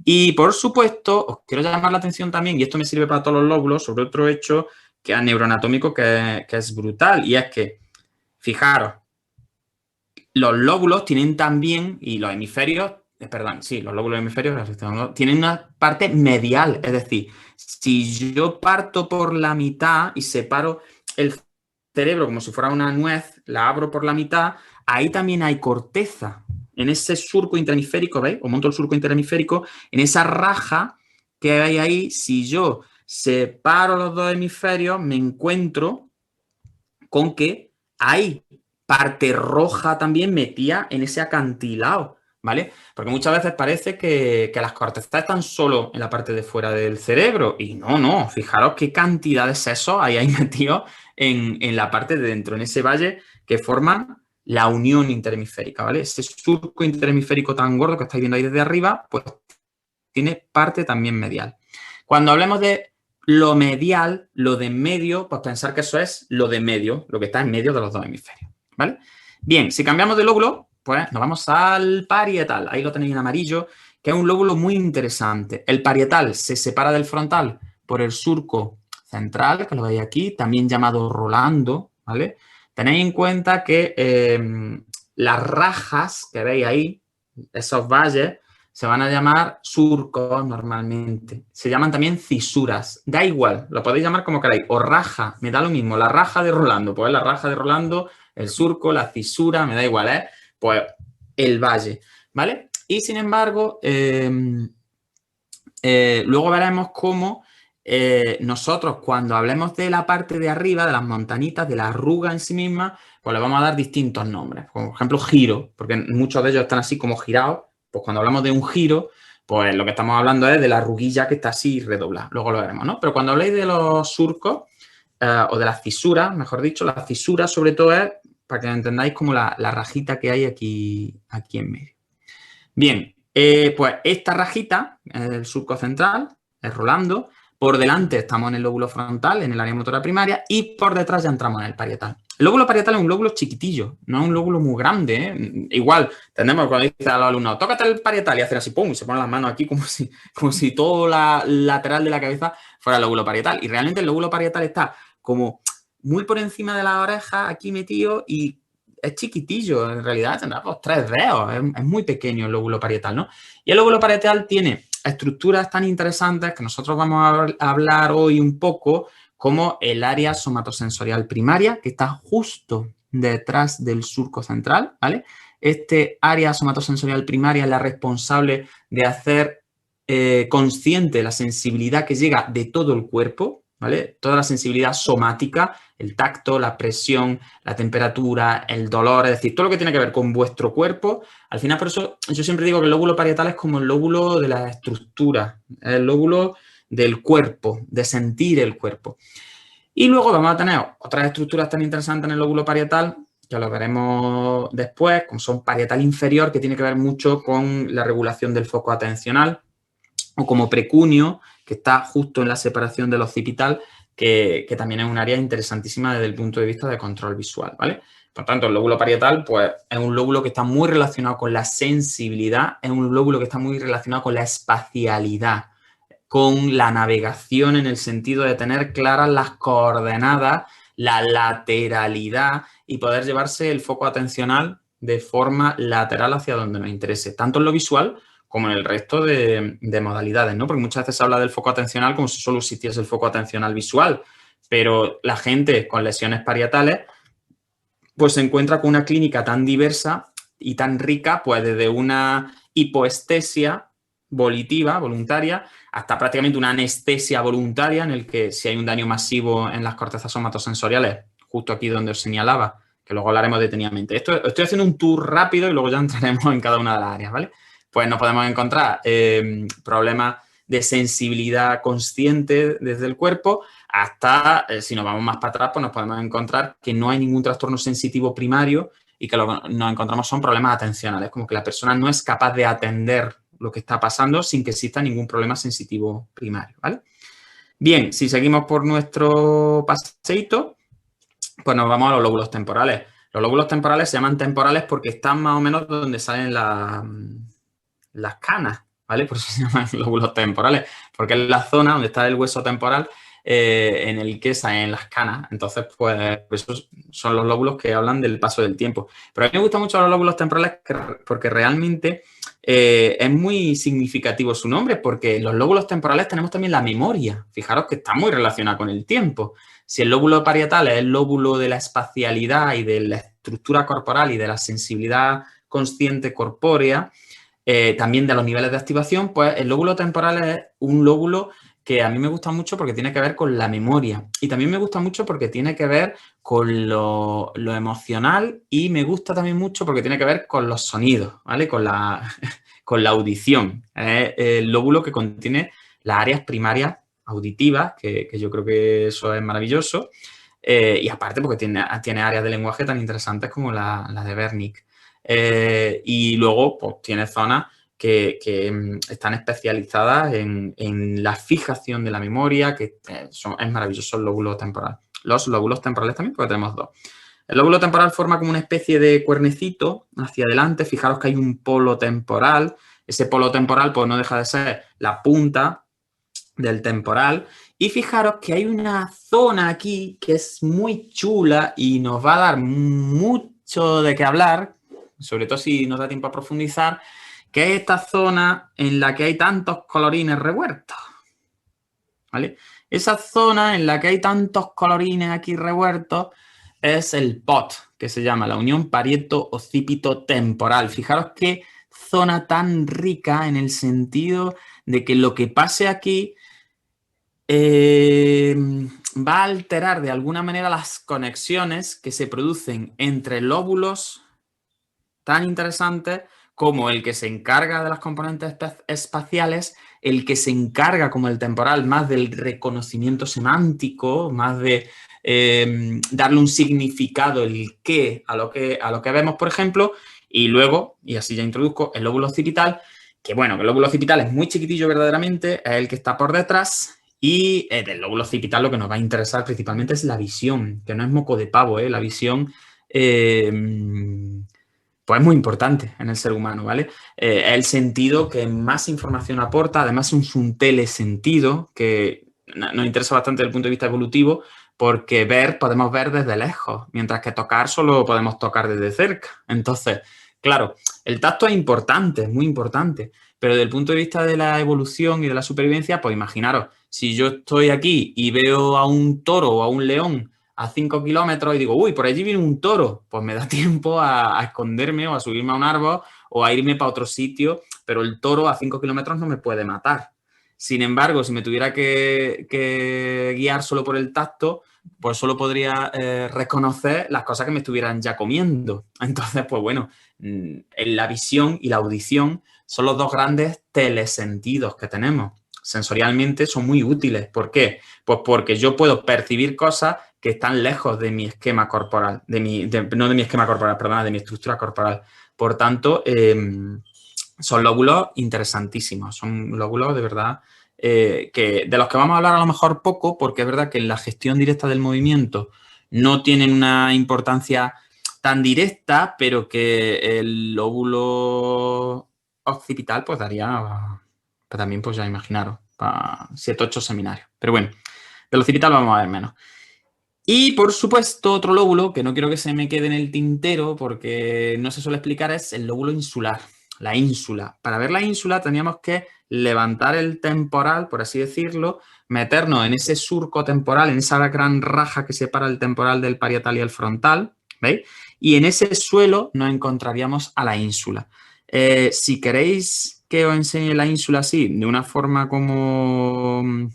Y, por supuesto, os quiero llamar la atención también, y esto me sirve para todos los lóbulos, sobre otro hecho que es neuroanatómico que es brutal, y es que, fijaros, los lóbulos tienen también, y los hemisferios, los lóbulos hemisferios tienen una parte medial, es decir, si yo parto por la mitad y separo el cerebro como si fuera una nuez, la abro por la mitad, ahí también hay corteza. En ese surco interhemisférico, ¿veis? O monto el surco interhemisférico, en esa raja que hay ahí, si yo separo los dos hemisferios, me encuentro con que hay parte roja también metida en ese acantilado, ¿vale? Porque muchas veces parece que las cortezas están solo en la parte de fuera del cerebro y no, fijaros qué cantidad de sesos hay ahí metidos en la parte de dentro, en ese valle que forma la unión interhemisférica, ¿vale? Ese surco interhemisférico tan gordo que estáis viendo ahí desde arriba, pues tiene parte también medial. Cuando hablemos de lo medial, lo de en medio, pues pensar que eso es lo de medio, lo que está en medio de los dos hemisferios, ¿vale? Bien, si cambiamos de lóbulo, pues nos vamos al parietal. Ahí lo tenéis en amarillo, que es un lóbulo muy interesante. El parietal se separa del frontal por el surco central, que lo veis aquí, también llamado rolando, ¿vale? Tenéis en cuenta que las rajas que veis ahí, esos valles, se van a llamar surcos normalmente. Se llaman también cisuras. Da igual, lo podéis llamar como queráis. O raja, me da lo mismo. La raja de Rolando, pues la raja de Rolando, el surco, la cisura, me da igual, ¿eh? Pues el valle, ¿vale? Y sin embargo, luego veremos cómo nosotros cuando hablemos de la parte de arriba, de las montanitas, de la arruga en sí misma, pues le vamos a dar distintos nombres. Por ejemplo, giro, porque muchos de ellos están así como girados. Pues cuando hablamos de un giro, pues lo que estamos hablando es de la arruguilla que está así redoblada. Luego lo veremos, ¿no? Pero cuando habléis de los surcos o de las fisuras, mejor dicho, las fisuras sobre todo es, para que entendáis, como la rajita que hay aquí en medio. Bien, pues esta rajita, el surco central, es rolando. Por delante estamos en el lóbulo frontal, en el área motora primaria, y por detrás ya entramos en el parietal. El lóbulo parietal es un lóbulo chiquitillo, no es un lóbulo muy grande, ¿eh? Igual, tenemos cuando dice a los alumnos, tócate el parietal y hacen así, pum, y se ponen las manos aquí como si todo la lateral de la cabeza fuera el lóbulo parietal. Y realmente el lóbulo parietal está como muy por encima de la oreja, aquí metido, y es chiquitillo, en realidad tendrá pues 3 dedos, es muy pequeño el lóbulo parietal, ¿no? Y el lóbulo parietal tiene estructuras tan interesantes que nosotros vamos a hablar hoy un poco, como el área somatosensorial primaria, que está justo detrás del surco central, ¿vale? Este área somatosensorial primaria es la responsable de hacer consciente la sensibilidad que llega de todo el cuerpo, ¿vale? Toda la sensibilidad somática, el tacto, la presión, la temperatura, el dolor, es decir, todo lo que tiene que ver con vuestro cuerpo. Al final, por eso yo siempre digo que el lóbulo parietal es como el lóbulo de la estructura, el lóbulo del cuerpo, de sentir el cuerpo. Y luego vamos a tener otras estructuras tan interesantes en el lóbulo parietal, que lo veremos después, como son parietal inferior, que tiene que ver mucho con la regulación del foco atencional, o como precunio, que está justo en la separación del occipital, que también es un área interesantísima desde el punto de vista de control visual, ¿vale? Por tanto, el lóbulo parietal, pues, es un lóbulo que está muy relacionado con la sensibilidad, es un lóbulo que está muy relacionado con la espacialidad. con la navegación en el sentido de tener claras las coordenadas, la lateralidad y poder llevarse el foco atencional de forma lateral hacia donde nos interese, tanto en lo visual como en el resto de modalidades, ¿no? Porque muchas veces se habla del foco atencional como si solo existiese el foco atencional visual, pero la gente con lesiones parietales pues se encuentra con una clínica tan diversa y tan rica, pues desde una hipoestesia volitiva, voluntaria, hasta prácticamente una anestesia voluntaria en el que si hay un daño masivo en las cortezas somatosensoriales, justo aquí donde os señalaba, que luego hablaremos detenidamente. Estoy haciendo un tour rápido y luego ya entraremos en cada una de las áreas, ¿vale? Pues nos podemos encontrar problemas de sensibilidad consciente desde el cuerpo hasta, si nos vamos más para atrás, pues nos podemos encontrar que no hay ningún trastorno sensitivo primario y que lo que nos encontramos son problemas atencionales, como que la persona no es capaz de atender lo que está pasando sin que exista ningún problema sensitivo primario, ¿vale? Bien, si seguimos por nuestro paseíto, pues nos vamos a los lóbulos temporales. Los lóbulos temporales se llaman temporales porque están más o menos donde salen las canas, ¿vale? Por eso se llaman lóbulos temporales, porque es la zona donde está el hueso temporal en el que salen las canas. Entonces, pues esos son los lóbulos que hablan del paso del tiempo. Pero a mí me gustan mucho los lóbulos temporales porque realmente es muy significativo su nombre, porque en los lóbulos temporales tenemos también la memoria. Fijaros que está muy relacionada con el tiempo. Si el lóbulo parietal es el lóbulo de la espacialidad y de la estructura corporal y de la sensibilidad consciente corpórea, también de los niveles de activación, pues el lóbulo temporal es un lóbulo que a mí me gusta mucho porque tiene que ver con la memoria y también me gusta mucho porque tiene que ver con lo emocional y me gusta también mucho porque tiene que ver con los sonidos, ¿vale? Con la audición. Es el lóbulo que contiene las áreas primarias auditivas, que yo creo que eso es maravilloso, y aparte porque tiene áreas de lenguaje tan interesantes como la de Wernicke. Y luego pues tiene zonas que están especializadas en la fijación de la memoria, que es maravilloso el lóbulo temporal. Los lóbulos temporales también, porque tenemos dos. El lóbulo temporal forma como una especie de cuernecito hacia adelante. Fijaros que hay un polo temporal. Ese polo temporal pues no deja de ser la punta del temporal. Y fijaros que hay una zona aquí que es muy chula y nos va a dar mucho de qué hablar, sobre todo si nos da tiempo a profundizar, que es esta zona en la que hay tantos colorines revueltos, ¿vale? Esa zona en la que hay tantos colorines aquí revueltos es el POT, que se llama la unión parieto-occipito temporal. Fijaros qué zona tan rica en el sentido de que lo que pase aquí va a alterar de alguna manera las conexiones que se producen entre lóbulos tan interesantes como el que se encarga de las componentes espaciales, el que se encarga como el temporal más del reconocimiento semántico, más de darle un significado, el qué a lo que vemos, por ejemplo, y luego, y así ya introduzco, el lóbulo occipital, que bueno, que el lóbulo occipital es muy chiquitillo verdaderamente, es el que está por detrás, y del lóbulo occipital lo que nos va a interesar principalmente es la visión, que no es moco de pavo, la visión pues es muy importante en el ser humano, ¿vale? Es el sentido que más información aporta, además es un telesentido que nos interesa bastante desde el punto de vista evolutivo porque podemos ver desde lejos, mientras que tocar solo podemos tocar desde cerca. Entonces, claro, el tacto es importante, es muy importante, pero desde el punto de vista de la evolución y de la supervivencia, pues imaginaros, si yo estoy aquí y veo a un toro o a un león a 5 kilómetros y digo, uy, por allí viene un toro, pues me da tiempo a esconderme o a subirme a un árbol o a irme para otro sitio, pero el toro a 5 kilómetros no me puede matar. Sin embargo, si me tuviera que guiar solo por el tacto, pues solo podría reconocer las cosas que me estuvieran ya comiendo. Entonces, pues bueno, la visión y la audición son los dos grandes telesentidos que tenemos. Sensorialmente son muy útiles. ¿Por qué? Pues porque yo puedo percibir cosas que están lejos de mi esquema corporal, no de mi esquema corporal, perdón, de mi estructura corporal. Por tanto, son lóbulos interesantísimos, son lóbulos de verdad de los que vamos a hablar a lo mejor poco, porque es verdad que en la gestión directa del movimiento no tienen una importancia tan directa, pero que el lóbulo occipital pues daría, pues también pues ya imaginaros, para 7, 8 seminarios. Pero bueno, del occipital vamos a ver menos. Y, por supuesto, otro lóbulo que no quiero que se me quede en el tintero porque no se suele explicar es el lóbulo insular, la ínsula. Para ver la ínsula teníamos que levantar el temporal, por así decirlo, meternos en ese surco temporal, en esa gran raja que separa el temporal del parietal y el frontal, ¿veis? Y en ese suelo nos encontraríamos a la ínsula. Si queréis que os enseñe la ínsula así, de una forma como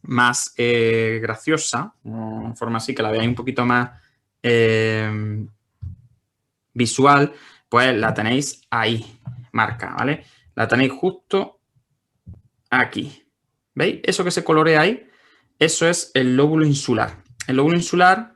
más graciosa, una forma así que la veáis un poquito más visual, pues la tenéis ahí, marca, ¿vale? La tenéis justo aquí. ¿Veis? Eso que se colorea ahí, eso es el lóbulo insular. El lóbulo insular,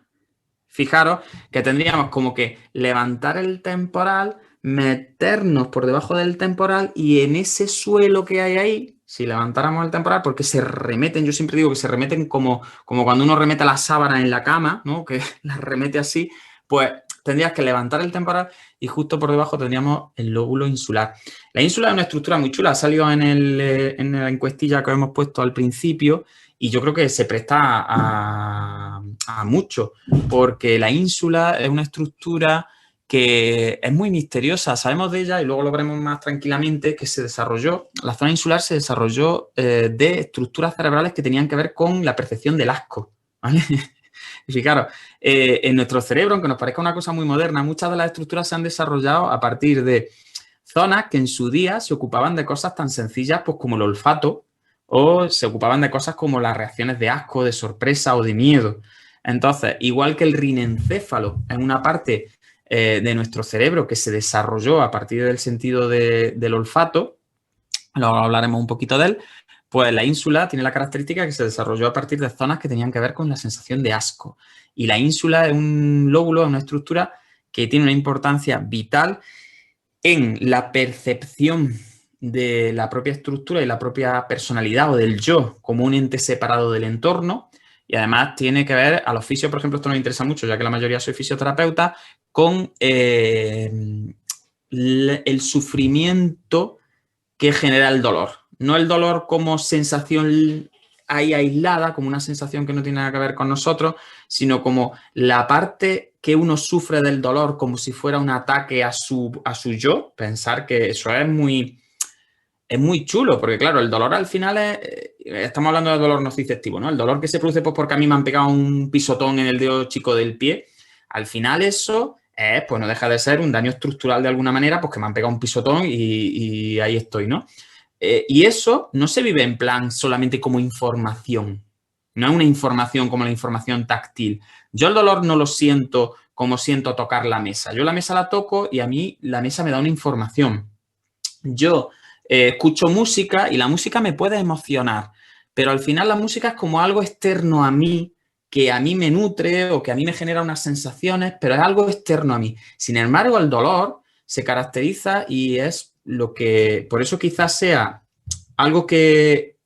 fijaros que tendríamos como que levantar el temporal, meternos por debajo del temporal y en ese suelo que hay ahí, si levantáramos el temporal, porque se remeten, yo siempre digo que se remeten como cuando uno remete la sábana en la cama, ¿no? Que la remete así, pues tendrías que levantar el temporal y justo por debajo tendríamos el lóbulo insular. La ínsula es una estructura muy chula, ha salido en la encuestilla que hemos puesto al principio y yo creo que se presta a mucho, porque la ínsula es una estructura que es muy misteriosa, sabemos de ella y luego lo veremos más tranquilamente, que se desarrolló, la zona insular se desarrolló de estructuras cerebrales que tenían que ver con la percepción del asco, ¿vale? Y fijaros, en nuestro cerebro, aunque nos parezca una cosa muy moderna, muchas de las estructuras se han desarrollado a partir de zonas que en su día se ocupaban de cosas tan sencillas pues, como el olfato o se ocupaban de cosas como las reacciones de asco, de sorpresa o de miedo. Entonces, igual que el rinencéfalo es una parte de nuestro cerebro que se desarrolló a partir del sentido del olfato, luego hablaremos un poquito de él, pues la ínsula tiene la característica que se desarrolló a partir de zonas que tenían que ver con la sensación de asco. Y la ínsula es un lóbulo, es una estructura que tiene una importancia vital en la percepción de la propia estructura y la propia personalidad o del yo como un ente separado del entorno. Y además tiene que ver al oficio, por ejemplo, esto nos interesa mucho, ya que la mayoría soy fisioterapeuta, con el sufrimiento que genera el dolor. No el dolor como sensación ahí aislada, como una sensación que no tiene nada que ver con nosotros, sino como la parte que uno sufre del dolor como si fuera un ataque a su yo. Pensar que eso es muy chulo, porque claro, el dolor al final estamos hablando de dolor nociceptivo, ¿no? El dolor que se produce pues, porque a mí me han pegado un pisotón en el dedo chico del pie. Al final eso pues no deja de ser un daño estructural de alguna manera, pues que me han pegado un pisotón y ahí estoy, ¿no? Y eso no se vive en plan solamente como información. No es una información como la información táctil. Yo el dolor no lo siento como siento tocar la mesa. Yo la mesa la toco y a mí la mesa me da una información. Yo escucho música y la música me puede emocionar, pero al final la música es como algo externo a mí, que a mí me nutre o que a mí me genera unas sensaciones, pero es algo externo a mí. Sin embargo, el dolor se caracteriza y es lo que, por eso quizás sea algo que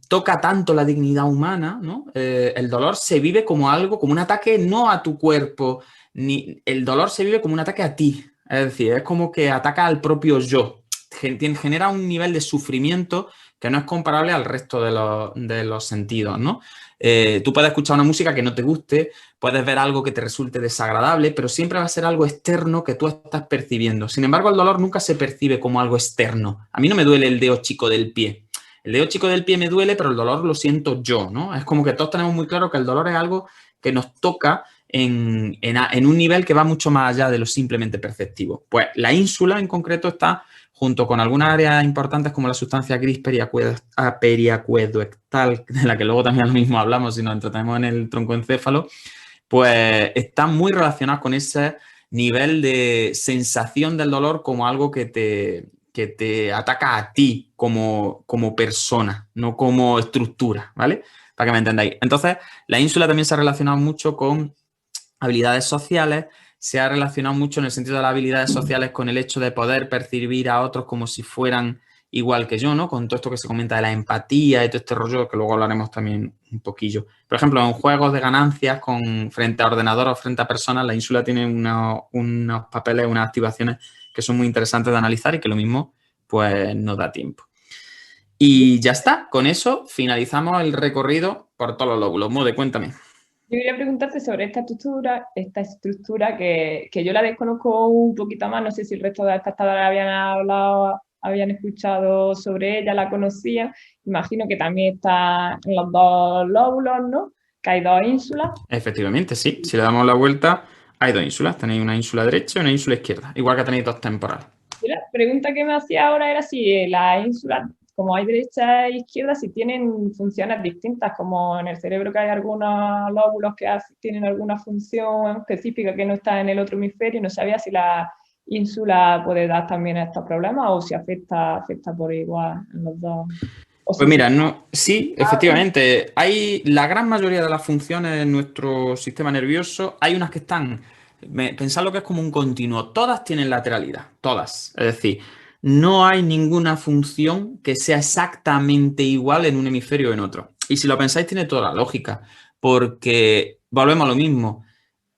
toca tanto la dignidad humana, ¿no? El dolor se vive como algo, como un ataque no a tu cuerpo, ni el dolor se vive como un ataque a ti. Es decir, es como que ataca al propio yo. Genera un nivel de sufrimiento que no es comparable al resto de los sentidos, ¿no? Tú puedes escuchar una música que no te guste, puedes ver algo que te resulte desagradable, pero siempre va a ser algo externo que tú estás percibiendo. Sin embargo, el dolor nunca se percibe como algo externo. A mí no me duele el dedo chico del pie. El dedo chico del pie me duele, pero el dolor lo siento yo, ¿no? Es como que todos tenemos muy claro que el dolor es algo que nos toca en un nivel que va mucho más allá de lo simplemente perceptivo. Pues la ínsula en concreto está junto con algunas áreas importantes como la sustancia gris periacueductal, de la que luego también lo mismo hablamos si nos entretenemos en el troncoencéfalo, pues están muy relacionadas con ese nivel de sensación del dolor como algo que te ataca a ti como persona, no como estructura, ¿vale? Para que me entendáis. Entonces, la ínsula también se ha relacionado mucho con habilidades sociales, se ha relacionado mucho en el sentido de las habilidades sociales con el hecho de poder percibir a otros como si fueran igual que yo, ¿no? Con todo esto que se comenta de la empatía y todo este rollo, que luego hablaremos también un poquillo. Por ejemplo, en juegos de ganancias frente a ordenador o frente a personas, la ínsula tiene unos papeles, unas activaciones que son muy interesantes de analizar y que lo mismo pues nos da tiempo. Y ya está, con eso finalizamos el recorrido por todos los lóbulos. Mode, cuéntame. Yo quería preguntarte sobre esta estructura que yo la desconozco un poquito más, no sé si el resto de espectadores habían hablado, habían escuchado sobre ella, la conocían. Imagino que también está en los dos lóbulos, ¿no? Que hay dos ínsulas. Efectivamente, sí. Si le damos la vuelta, hay dos ínsulas. Tenéis una ínsula derecha y una ínsula izquierda. Igual que tenéis dos temporales. Y la pregunta que me hacía ahora era si las ínsulas, como hay derecha e izquierda, si tienen funciones distintas, como en el cerebro que hay algunos lóbulos que tienen alguna función específica que no está en el otro hemisferio. No sabía si la ínsula puede dar también estos problemas o si afecta por igual en los dos. Pues mira, no, sí, efectivamente, hay la gran mayoría de las funciones en nuestro sistema nervioso, hay unas que están, pensad lo que es como un continuo, todas tienen lateralidad, todas, es decir, no hay ninguna función que sea exactamente igual en un hemisferio o en otro. Y si lo pensáis tiene toda la lógica, porque volvemos a lo mismo.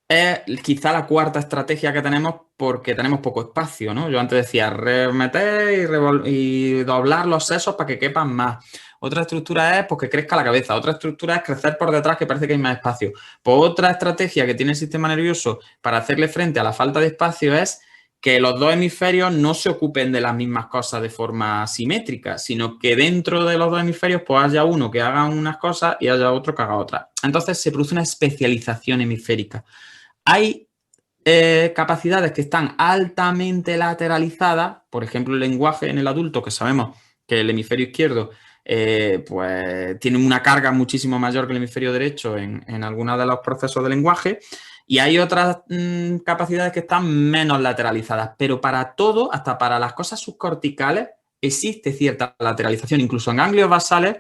Es quizá la cuarta estrategia que tenemos porque tenemos poco espacio, ¿no? Yo antes decía remeter y doblar los sesos para que quepan más. Otra estructura es pues, que crezca la cabeza. Otra estructura es crecer por detrás, que parece que hay más espacio. Pues otra estrategia que tiene el sistema nervioso para hacerle frente a la falta de espacio es que los dos hemisferios no se ocupen de las mismas cosas de forma simétrica, sino que dentro de los dos hemisferios pues haya uno que haga unas cosas y haya otro que haga otras. Entonces se produce una especialización hemisférica. Hay capacidades que están altamente lateralizadas, por ejemplo, el lenguaje en el adulto, que sabemos que el hemisferio izquierdo pues tiene una carga muchísimo mayor que el hemisferio derecho en algunos de los procesos de lenguaje, y hay otras capacidades que están menos lateralizadas, pero para todo, hasta para las cosas subcorticales, existe cierta lateralización, incluso en ganglios basales.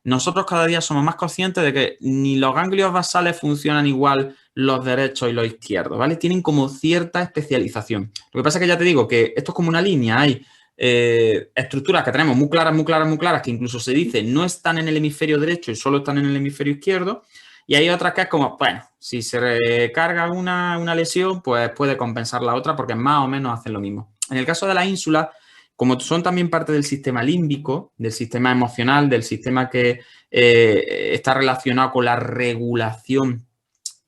Nosotros cada día somos más conscientes de que ni los ganglios basales funcionan igual los derechos y los izquierdos, ¿vale? Tienen como cierta especialización. Lo que pasa es que ya te digo que esto es como una línea. Hay estructuras que tenemos muy claras, muy claras, muy claras, que incluso se dice no están en el hemisferio derecho y solo están en el hemisferio izquierdo. Y hay otras que es como, bueno, si se recarga una lesión, pues puede compensar la otra porque más o menos hacen lo mismo. En el caso de la ínsula, como son también parte del sistema límbico, del sistema emocional, del sistema que está relacionado con la regulación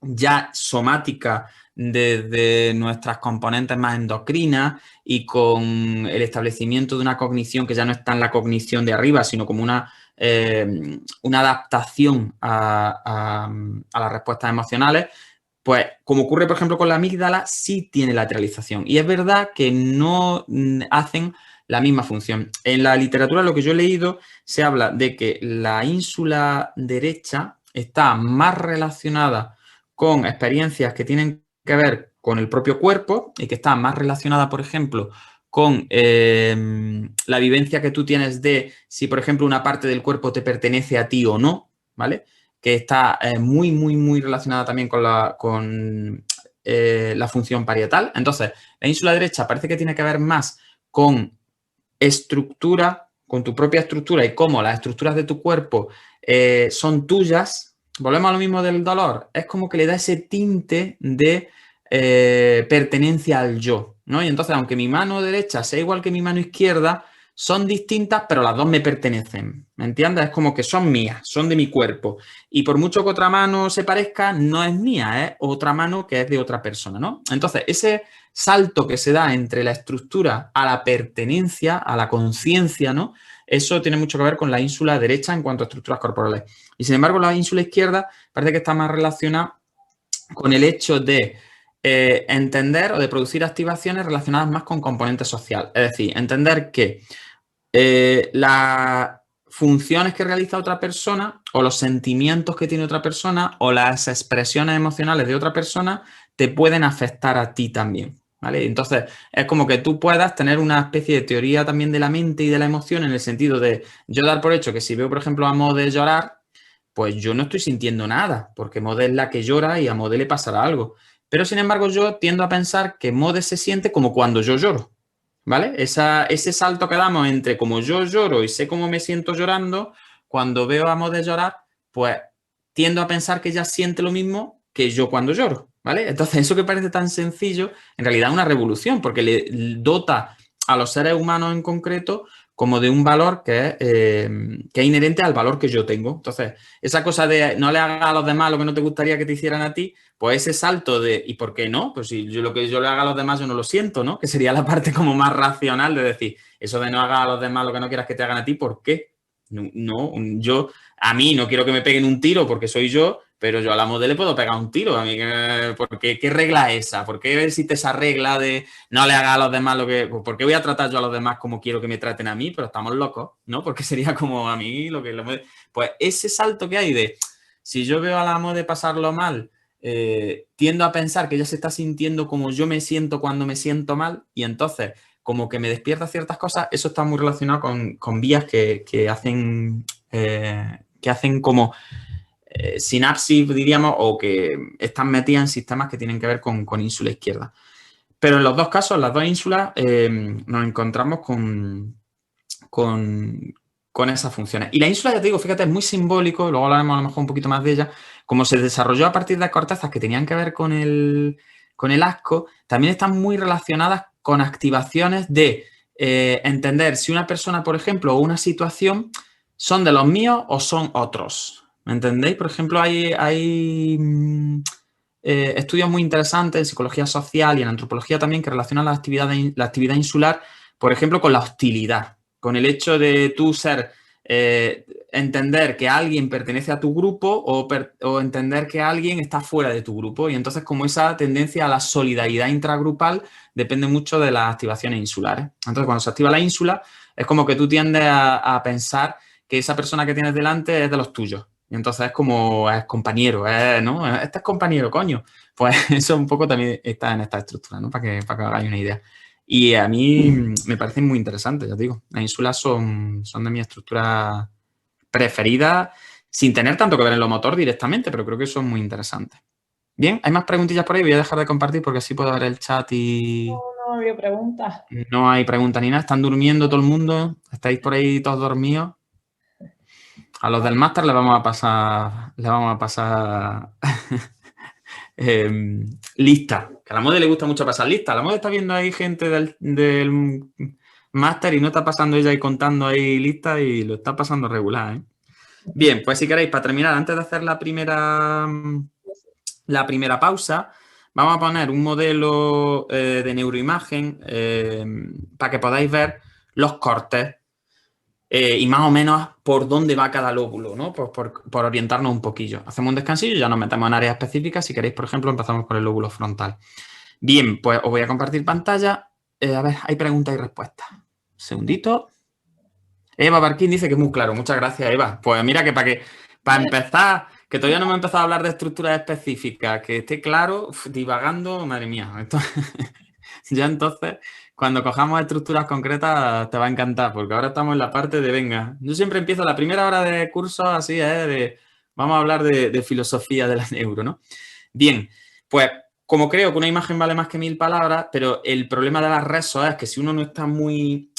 ya somática desde nuestras componentes más endocrinas y con el establecimiento de una cognición que ya no está en la cognición de arriba, sino como una adaptación a las respuestas emocionales, pues como ocurre, por ejemplo, con la amígdala, sí tiene lateralización. Y es verdad que no hacen la misma función. En la literatura, lo que yo he leído, se habla de que la ínsula derecha está más relacionada con experiencias que tienen que ver con el propio cuerpo y que está más relacionada, por ejemplo, con la vivencia que tú tienes de si, por ejemplo, una parte del cuerpo te pertenece a ti o no, ¿vale? Que está muy, muy, muy relacionada también con la función parietal. Entonces, la ínsula derecha parece que tiene que ver más con estructura, con tu propia estructura y cómo las estructuras de tu cuerpo son tuyas. Volvemos a lo mismo del dolor. Es como que le da ese tinte de pertenencia al yo, ¿no? Y entonces, aunque mi mano derecha sea igual que mi mano izquierda, son distintas, pero las dos me pertenecen. ¿Me entiendes? Es como que son mías, son de mi cuerpo. Y por mucho que otra mano se parezca, no es mía, es otra mano que es de otra persona, ¿no? Entonces, ese salto que se da entre la estructura a la pertenencia, a la conciencia, ¿no? Eso tiene mucho que ver con la ínsula derecha en cuanto a estructuras corporales. Y sin embargo, la ínsula izquierda parece que está más relacionada con el hecho de entender o de producir activaciones relacionadas más con componente social. Es decir, entender que las funciones que realiza otra persona o los sentimientos que tiene otra persona o las expresiones emocionales de otra persona te pueden afectar a ti también, ¿vale? Entonces, es como que tú puedas tener una especie de teoría también de la mente y de la emoción en el sentido de yo dar por hecho que si veo, por ejemplo, a Mode llorar, pues yo no estoy sintiendo nada, porque Mode es la que llora y a Mode le pasará algo. Pero, sin embargo, yo tiendo a pensar que Mode se siente como cuando yo lloro, ¿vale? Ese salto que damos entre como yo lloro y sé cómo me siento llorando, cuando veo a Mode llorar, pues tiendo a pensar que ella siente lo mismo que yo cuando lloro, ¿vale? Entonces, eso que parece tan sencillo, en realidad es una revolución, porque le dota a los seres humanos en concreto como de un valor que es inherente al valor que yo tengo. Entonces, esa cosa de no le hagas a los demás lo que no te gustaría que te hicieran a ti, pues ese salto de ¿y por qué no? Pues si yo lo que yo le haga a los demás yo no lo siento, ¿no? Que sería la parte como más racional de decir, eso de no hagas a los demás lo que no quieras que te hagan a ti, ¿por qué? No, yo a mí no quiero que me peguen un tiro porque soy yo, pero yo a la modelo le puedo pegar un tiro. A mí, ¿por qué? ¿Qué regla es esa? ¿Por qué existe esa regla de no le haga a los demás lo que... ¿Por qué voy a tratar yo a los demás como quiero que me traten a mí? Pero estamos locos, ¿no? Porque sería como a mí lo que... Pues ese salto que hay de... Si yo veo a la modelo pasarlo mal, tiendo a pensar que ella se está sintiendo como yo me siento cuando me siento mal y entonces como que me despierta ciertas cosas. Eso está muy relacionado con vías que hacen como... sinapsis, diríamos, o que están metidas en sistemas que tienen que ver con ínsula izquierda. Pero en los dos casos, las dos ínsulas, nos encontramos con esas funciones. Y la ínsula, ya te digo, fíjate, es muy simbólico, luego hablaremos a lo mejor un poquito más de ella, como se desarrolló a partir de cortezas que tenían que ver con el asco, también están muy relacionadas con activaciones de entender si una persona, por ejemplo, o una situación son de los míos o son otros. ¿Me entendéis? Por ejemplo, hay estudios muy interesantes en psicología social y en antropología también que relacionan la actividad insular, por ejemplo, con la hostilidad, con el hecho de tú entender que alguien pertenece a tu grupo o entender que alguien está fuera de tu grupo. Y entonces, como esa tendencia a la solidaridad intragrupal depende mucho de las activaciones insulares. Entonces, cuando se activa la ínsula, es como que tú tiendes a pensar que esa persona que tienes delante es de los tuyos. Y entonces es como, es compañero, ¿no? Este es compañero, coño. Pues eso un poco también está en esta estructura, ¿no? Para que hagáis una idea. Y a mí me parecen muy interesantes, ya te digo. Las ínsulas son de mi estructura preferida, sin tener tanto que ver en lo motor directamente, pero creo que son muy interesantes. Bien, hay más preguntillas por ahí. Voy a dejar de compartir porque así puedo ver el chat y... No había preguntas. No hay preguntas ni nada. Están durmiendo todo el mundo. ¿Estáis por ahí todos dormidos? A los del máster les vamos a pasar lista. Que a la MODE le gusta mucho pasar lista. A la MODE está viendo ahí gente del máster y no está pasando ella y contando ahí listas y lo está pasando regular, ¿eh? Bien, pues si queréis, para terminar, antes de hacer la primera pausa, vamos a poner un modelo de neuroimagen para que podáis ver los cortes y más o menos por dónde va cada lóbulo, ¿no? Por orientarnos un poquillo. Hacemos un descansillo y ya nos metemos en áreas específicas. Si queréis, por ejemplo, empezamos por el lóbulo frontal. Bien, pues os voy a compartir pantalla. A ver, hay preguntas y respuestas. Un segundito. Eva Barquín dice que es muy claro. Muchas gracias, Eva. Pues mira que para empezar, que todavía no me he empezado a hablar de estructuras específicas, que esté claro, divagando, madre mía. Ya entonces, cuando cojamos estructuras concretas, te va a encantar, porque ahora estamos en la parte de, venga, yo siempre empiezo la primera hora de curso así, vamos a hablar de filosofía de la neuro, ¿no? Bien, pues como creo que una imagen vale más que 1000 palabras, pero el problema de las resos es que si uno no está muy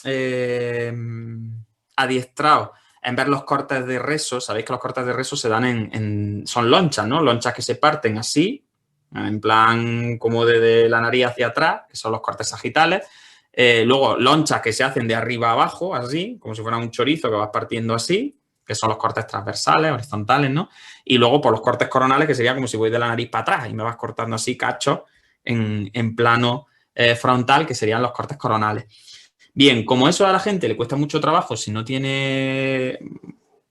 adiestrado en ver los cortes de reso, sabéis que los cortes de reso se dan son lonchas, ¿no? Lonchas que se parten así, en plan como desde la nariz hacia atrás, que son los cortes sagitales. Luego lonchas que se hacen de arriba a abajo, así, como si fuera un chorizo que vas partiendo así, que son los cortes transversales, horizontales, ¿no? Y luego por los cortes coronales, que sería como si voy de la nariz para atrás y me vas cortando así cachos en plano frontal, que serían los cortes coronales. Bien, como eso a la gente le cuesta mucho trabajo si no tiene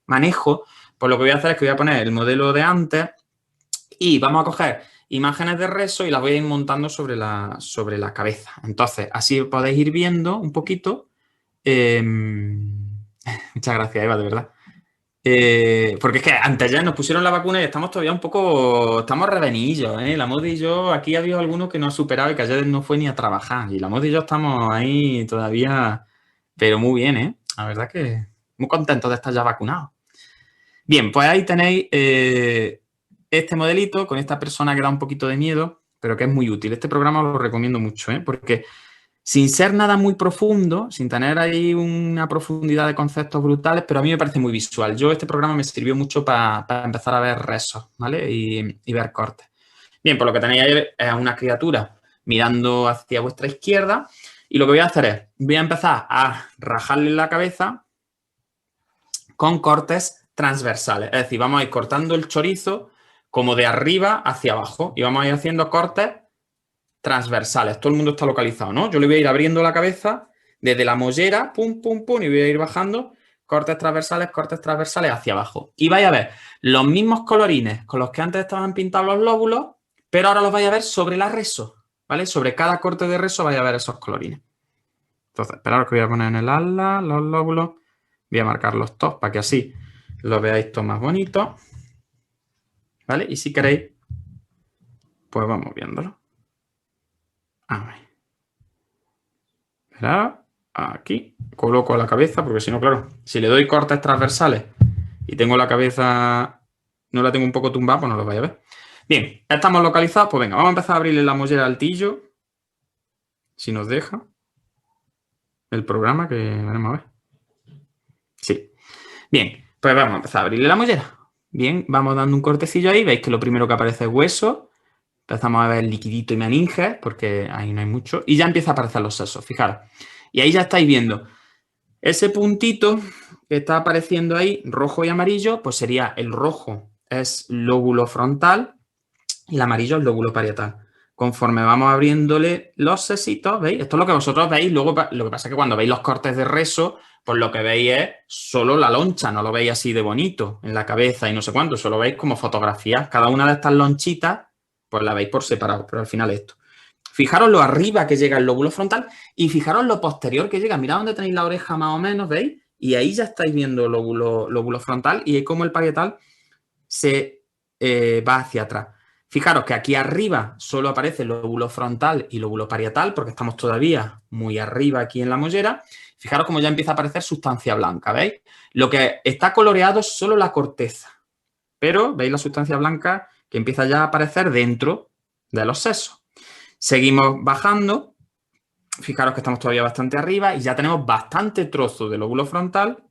manejo, pues lo que voy a hacer es que voy a poner el modelo de antes y vamos a coger imágenes de reso y las voy a ir montando sobre la cabeza. Entonces, así podéis ir viendo un poquito. Muchas gracias, Eva, de verdad. Porque es que antes ya nos pusieron la vacuna y estamos todavía estamos revenillos, ¿eh? La Modi y yo, aquí ha habido algunos que no ha superado y que ayer no fue ni a trabajar. Y la Modi y yo estamos ahí todavía, pero muy bien, ¿eh? La verdad que muy contentos de estar ya vacunados. Bien, pues ahí tenéis este modelito con esta persona que da un poquito de miedo, pero que es muy útil. Este programa lo recomiendo mucho, ¿eh? Porque sin ser nada muy profundo, sin tener ahí una profundidad de conceptos brutales, pero a mí me parece muy visual. Este programa me sirvió mucho para empezar a ver resos, ¿vale? Y ver cortes. Bien, pues lo que tenéis ahí es una criatura mirando hacia vuestra izquierda. Y lo que voy a hacer es, voy a empezar a rajarle la cabeza con cortes transversales. Es decir, vamos a ir cortando el chorizo como de arriba hacia abajo y vamos a ir haciendo cortes transversales. Todo el mundo está localizado, ¿no? Yo le voy a ir abriendo la cabeza desde la mollera, pum, pum, pum, y voy a ir bajando cortes transversales hacia abajo. Y vais a ver los mismos colorines con los que antes estaban pintados los lóbulos, pero ahora los vais a ver sobre la reso, ¿vale? Sobre cada corte de reso vais a ver esos colorines. Entonces, esperaos que voy a poner en el ala los lóbulos. Voy a marcar los tops para que así lo veáis todo más bonito. ¿Vale? Y si queréis, pues vamos viéndolo. A ver. Esperad. Aquí. Coloco la cabeza, porque si no, claro, si le doy cortes transversales y tengo la cabeza, no la tengo un poco tumbada, pues no lo vais a ver. Bien, estamos localizados. Pues venga, vamos a empezar a abrirle la mollera al tillo. Si nos deja el programa, que veremos a ver. Sí. Bien, pues vamos a empezar a abrirle la mollera. Bien, vamos dando un cortecillo ahí. Veis que lo primero que aparece es hueso. Empezamos a ver liquidito y meninges, porque ahí no hay mucho. Y ya empieza a aparecer los sesos, fijaros. Y ahí ya estáis viendo ese puntito que está apareciendo ahí, rojo y amarillo, pues sería el rojo es lóbulo frontal y el amarillo es lóbulo parietal. Conforme vamos abriéndole los sesitos, ¿veis? Esto es lo que vosotros veis. Luego lo que pasa es que cuando veis los cortes de reso, pues lo que veis es solo la loncha, no lo veis así de bonito en la cabeza y no sé cuánto, solo veis como fotografías. Cada una de estas lonchitas, pues la veis por separado, pero al final esto. Fijaros lo arriba que llega el lóbulo frontal y fijaros lo posterior que llega. Mirad dónde tenéis la oreja más o menos, ¿veis? Y ahí ya estáis viendo el lóbulo frontal y cómo el parietal se va hacia atrás. Fijaros que aquí arriba solo aparece el lóbulo frontal y lóbulo parietal porque estamos todavía muy arriba aquí en la mollera. Fijaros cómo ya empieza a aparecer sustancia blanca, ¿veis? Lo que está coloreado es solo la corteza, pero veis la sustancia blanca que empieza ya a aparecer dentro de los sesos. Seguimos bajando, fijaros que estamos todavía bastante arriba y ya tenemos bastante trozo de lóbulo frontal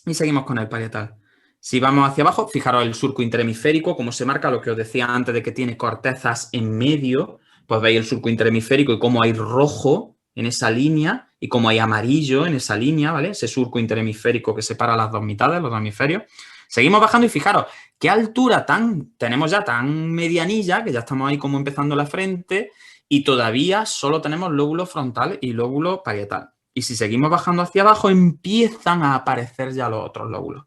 y seguimos con el parietal. Si vamos hacia abajo, fijaros el surco interhemisférico, como se marca, lo que os decía antes de que tiene cortezas en medio, pues veis el surco interhemisférico y cómo hay rojo en esa línea y cómo hay amarillo en esa línea, ¿vale? Ese surco interhemisférico que separa las dos mitades, los dos hemisferios. Seguimos bajando y fijaros qué altura tenemos ya tan medianilla, que ya estamos ahí como empezando la frente y todavía solo tenemos lóbulo frontal y lóbulo parietal. Y si seguimos bajando hacia abajo, empiezan a aparecer ya los otros lóbulos.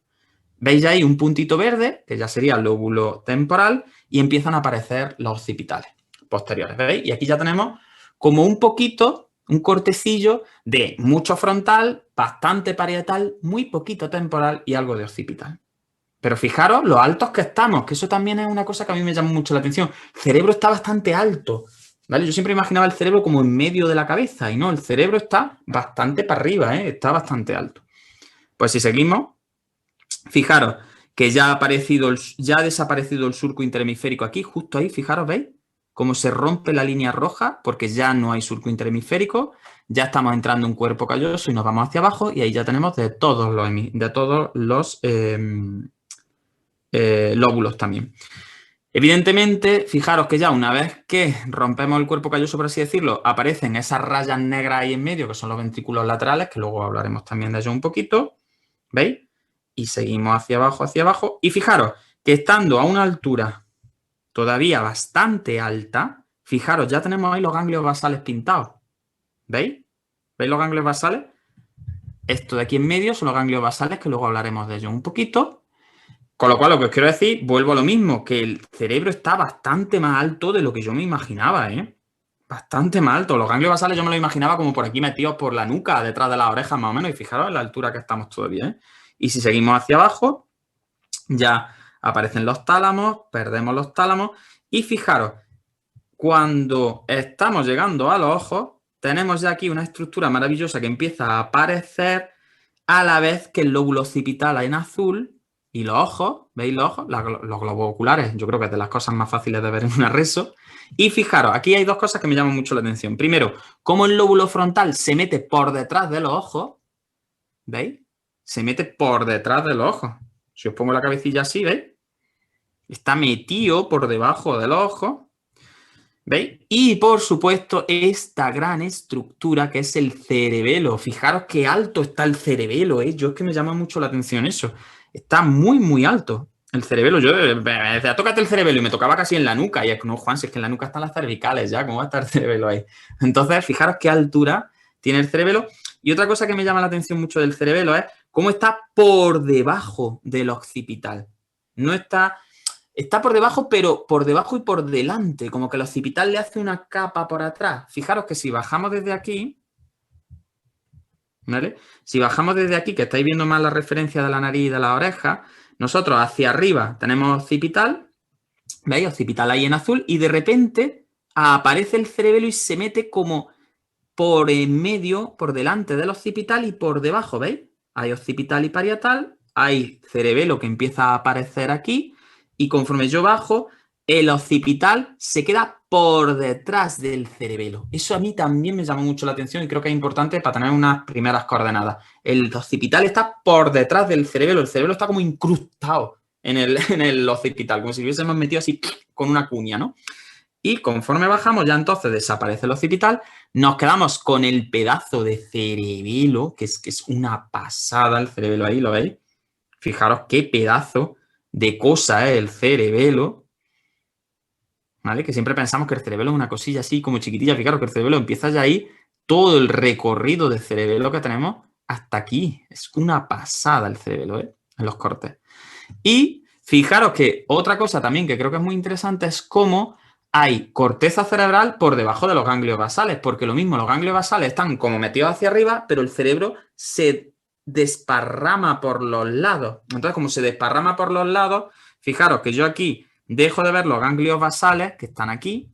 Veis ya ahí un puntito verde, que ya sería el lóbulo temporal, y empiezan a aparecer los occipitales posteriores, ¿veis? Y aquí ya tenemos como un poquito, un cortecillo de mucho frontal, bastante parietal, muy poquito temporal y algo de occipital. Pero fijaros lo altos que estamos, que eso también es una cosa que a mí me llama mucho la atención. El cerebro está bastante alto, ¿vale? Yo siempre imaginaba el cerebro como en medio de la cabeza y no, el cerebro está bastante para arriba, ¿eh? Está bastante alto. Pues si seguimos, fijaros que ya ha desaparecido el surco interhemisférico aquí, justo ahí, fijaros, ¿veis? Cómo se rompe la línea roja porque ya no hay surco interhemisférico, ya estamos entrando en un cuerpo calloso y nos vamos hacia abajo y ahí ya tenemos de todos los lóbulos también. Evidentemente, fijaros que ya una vez que rompemos el cuerpo calloso, por así decirlo, aparecen esas rayas negras ahí en medio, que son los ventrículos laterales, que luego hablaremos también de ello un poquito, ¿veis? Y seguimos hacia abajo, y fijaros que estando a una altura todavía bastante alta, fijaros, ya tenemos ahí los ganglios basales pintados, ¿veis? ¿Veis los ganglios basales? Esto de aquí en medio son los ganglios basales, que luego hablaremos de ello un poquito. Con lo cual, lo que os quiero decir, vuelvo a lo mismo, que el cerebro está bastante más alto de lo que yo me imaginaba, ¿eh? Bastante más alto. Los ganglios basales yo me lo imaginaba como por aquí metidos por la nuca, detrás de las orejas más o menos, y fijaros en la altura que estamos todavía, ¿eh? Y si seguimos hacia abajo, ya aparecen los tálamos, perdemos los tálamos, y fijaros, cuando estamos llegando a los ojos, tenemos ya aquí una estructura maravillosa que empieza a aparecer a la vez que el lóbulo occipital en azul. Y los ojos, ¿veis los ojos? Los globos oculares, yo creo que es de las cosas más fáciles de ver en una reso. Y fijaros, aquí hay dos cosas que me llaman mucho la atención. Primero, cómo el lóbulo frontal se mete por detrás de los ojos. ¿Veis? Se mete por detrás de los ojos. Si os pongo la cabecilla así, ¿veis? Está metido por debajo de los ojos. ¿Veis? Y, por supuesto, esta gran estructura que es el cerebelo. Fijaros qué alto está el cerebelo, ¿eh? Yo es que me llama mucho la atención eso. Está muy, muy alto el cerebelo. Yo me decía, tócate el cerebelo y me tocaba casi en la nuca. Y es que no, Juan, si es que en la nuca están las cervicales ya, ¿cómo va a estar el cerebelo ahí? Entonces, fijaros qué altura tiene el cerebelo. Y otra cosa que me llama la atención mucho del cerebelo es cómo está por debajo del occipital. No está... Está por debajo, pero por debajo y por delante, como que el occipital le hace una capa por atrás. Fijaros que si bajamos desde aquí, ¿vale? Si bajamos desde aquí, que estáis viendo más la referencia de la nariz y de la oreja, nosotros hacia arriba tenemos occipital, ¿veis? Occipital ahí en azul, y de repente aparece el cerebelo y se mete como por en medio, por delante del occipital y por debajo, ¿veis? Hay occipital y parietal, hay cerebelo que empieza a aparecer aquí, y conforme yo bajo, el occipital se queda por detrás del cerebelo. Eso a mí también me llama mucho la atención y creo que es importante para tener unas primeras coordenadas. El occipital está por detrás del cerebelo, el cerebelo está como incrustado en el occipital, como si lo hubiésemos metido así con una cuña, ¿no? Y conforme bajamos, ya entonces desaparece el occipital, nos quedamos con el pedazo de cerebelo, que es una pasada el cerebelo ahí, ¿lo veis? Fijaros qué pedazo de cosa es el cerebelo, ¿vale? Que siempre pensamos que el cerebelo es una cosilla así como chiquitilla. Fijaros que el cerebelo empieza ya ahí, todo el recorrido del cerebelo que tenemos hasta aquí. Es una pasada el cerebelo, ¿eh? En los cortes. Y fijaros que otra cosa también que creo que es muy interesante es cómo hay corteza cerebral por debajo de los ganglios basales, porque lo mismo, los ganglios basales están como metidos hacia arriba, pero el cerebro se desparrama por los lados. Entonces, como se desparrama por los lados, fijaros que yo aquí dejo de ver los ganglios basales, que están aquí,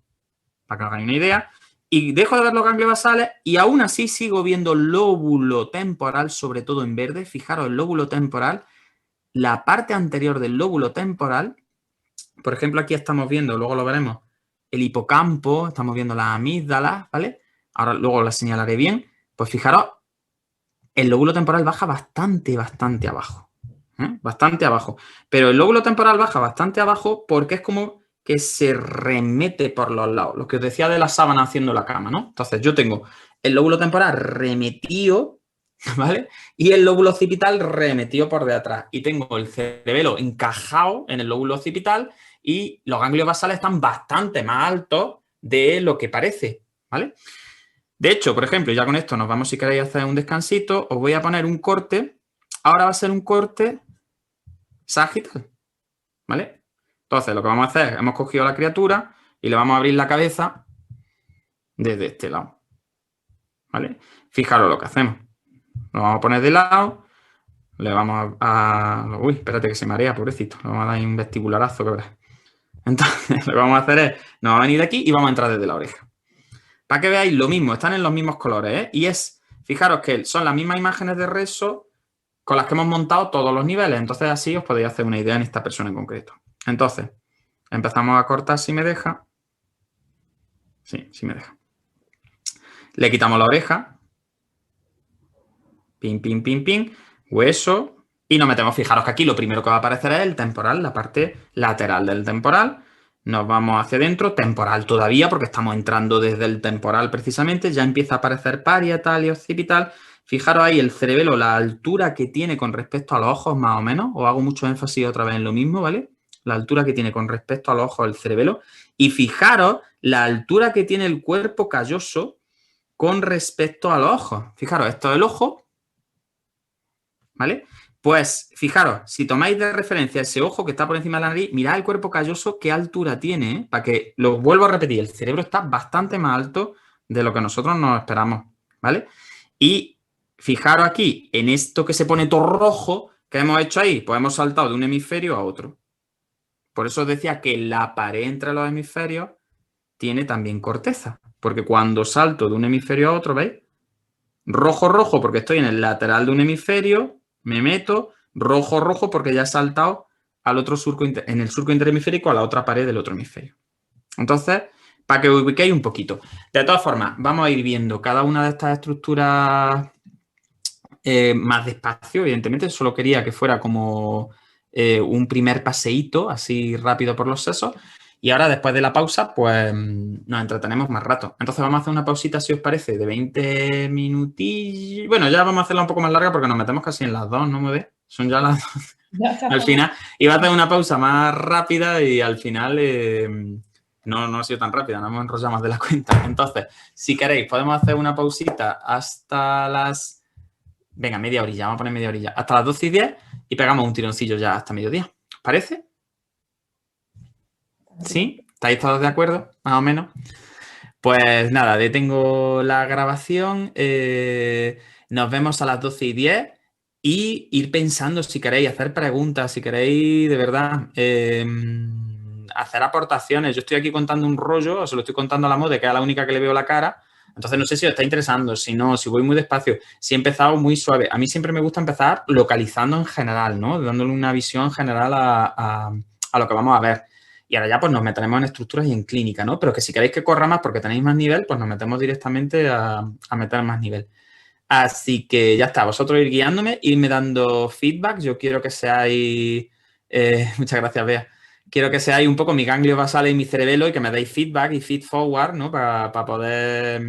para que os hagáis una idea, y dejo de ver los ganglios basales y aún así sigo viendo lóbulo temporal, sobre todo en verde. Fijaros, el lóbulo temporal, la parte anterior del lóbulo temporal, por ejemplo, aquí estamos viendo, luego lo veremos, el hipocampo, estamos viendo las amígdalas, ¿vale? Ahora luego las señalaré bien. Pues fijaros, el lóbulo temporal baja bastante, bastante abajo. Bastante abajo. Pero el lóbulo temporal baja bastante abajo porque es como que se remete por los lados. Lo que os decía de la sábana haciendo la cama, ¿no? Entonces yo tengo el lóbulo temporal remetido, ¿vale? Y el lóbulo occipital remetido por detrás. Y tengo el cerebelo encajado en el lóbulo occipital y los ganglios basales están bastante más altos de lo que parece, ¿vale? De hecho, por ejemplo, ya con esto nos vamos, si queréis hacer un descansito, os voy a poner un corte. Ahora va a ser un corte sagital, ¿vale? Entonces, lo que vamos a hacer es, hemos cogido a la criatura y le vamos a abrir la cabeza desde este lado, ¿vale? Fijaros lo que hacemos. Lo vamos a poner de lado, le vamos a... Uy, espérate que se marea, pobrecito. Le vamos a dar un vestibularazo, que verás. Entonces, lo que vamos a hacer es, nos va a venir de aquí y vamos a entrar desde la oreja. Para que veáis lo mismo, están en los mismos colores, ¿eh? Y es, fijaros que son las mismas imágenes de reso con las que hemos montado todos los niveles. Entonces, así os podéis hacer una idea en esta persona en concreto. Entonces, empezamos a cortar si me deja. Sí, sí me deja. Le quitamos la oreja. Pin, pin, pin, pin. Hueso. Y nos metemos, fijaros que aquí lo primero que va a aparecer es el temporal, la parte lateral del temporal. Nos vamos hacia adentro, temporal todavía, porque estamos entrando desde el temporal precisamente. Ya empieza a aparecer parietal y occipital. Fijaros ahí el cerebelo, la altura que tiene con respecto a los ojos, más o menos. Os hago mucho énfasis otra vez en lo mismo, ¿vale? La altura que tiene con respecto a los ojos el cerebelo. Y fijaros la altura que tiene el cuerpo calloso con respecto a los ojos. Fijaros, esto es el ojo, ¿vale? Pues fijaros, si tomáis de referencia ese ojo que está por encima de la nariz, mirad el cuerpo calloso qué altura tiene, ¿eh? Para que, lo vuelvo a repetir, el cerebro está bastante más alto de lo que nosotros nos esperamos, ¿vale? Y fijaros aquí, en esto que se pone todo rojo, ¿qué hemos hecho ahí? Pues hemos saltado de un hemisferio a otro. Por eso os decía que la pared entre los hemisferios tiene también corteza, porque cuando salto de un hemisferio a otro, ¿veis? Rojo, rojo, porque estoy en el lateral de un hemisferio, me meto, rojo, rojo, porque ya he saltado al otro surco, en el surco interhemisférico a la otra pared del otro hemisferio. Entonces, para que os ubiquéis un poquito. De todas formas, vamos a ir viendo cada una de estas estructuras más despacio, evidentemente. Solo quería que fuera como un primer paseíto, así rápido por los sesos. Y ahora, después de la pausa, pues nos entretenemos más rato. Entonces vamos a hacer una pausita, si os parece, de 20 minutillos. Bueno, ya vamos a hacerla un poco más larga porque nos metemos casi en las 2, ¿no me ves? Son ya las 2. Ya está. Al final, iba a hacer una pausa más rápida y al final no ha sido tan rápida, nos hemos enrollado más de la cuenta. Entonces, si queréis, podemos hacer una pausita hasta las... Venga, media orilla, vamos a poner media orilla. Hasta las 12:10 y pegamos un tironcillo ya hasta mediodía. ¿Os parece? ¿Sí? ¿Estáis todos de acuerdo? Más o menos. Pues nada, detengo la grabación. Nos vemos a las 12:10 y ir pensando si queréis hacer preguntas, si queréis de verdad hacer aportaciones. Yo estoy aquí contando un rollo, os lo estoy contando a la Mode, que es la única que le veo la cara. Entonces no sé si os está interesando, si no, si voy muy despacio, si he empezado muy suave. A mí siempre me gusta empezar localizando en general, ¿no? Dándole una visión general a lo que vamos a ver. Y ahora ya pues nos meteremos en estructuras y en clínica, ¿no? Pero que si queréis que corra más porque tenéis más nivel, pues nos metemos directamente a meter más nivel. Así que ya está, vosotros ir guiándome, irme dando feedback. Yo quiero que seáis... muchas gracias, Bea. Quiero que seáis un poco mi ganglio basal y mi cerebelo y que me deis feedback y feed forward, ¿no? Para poder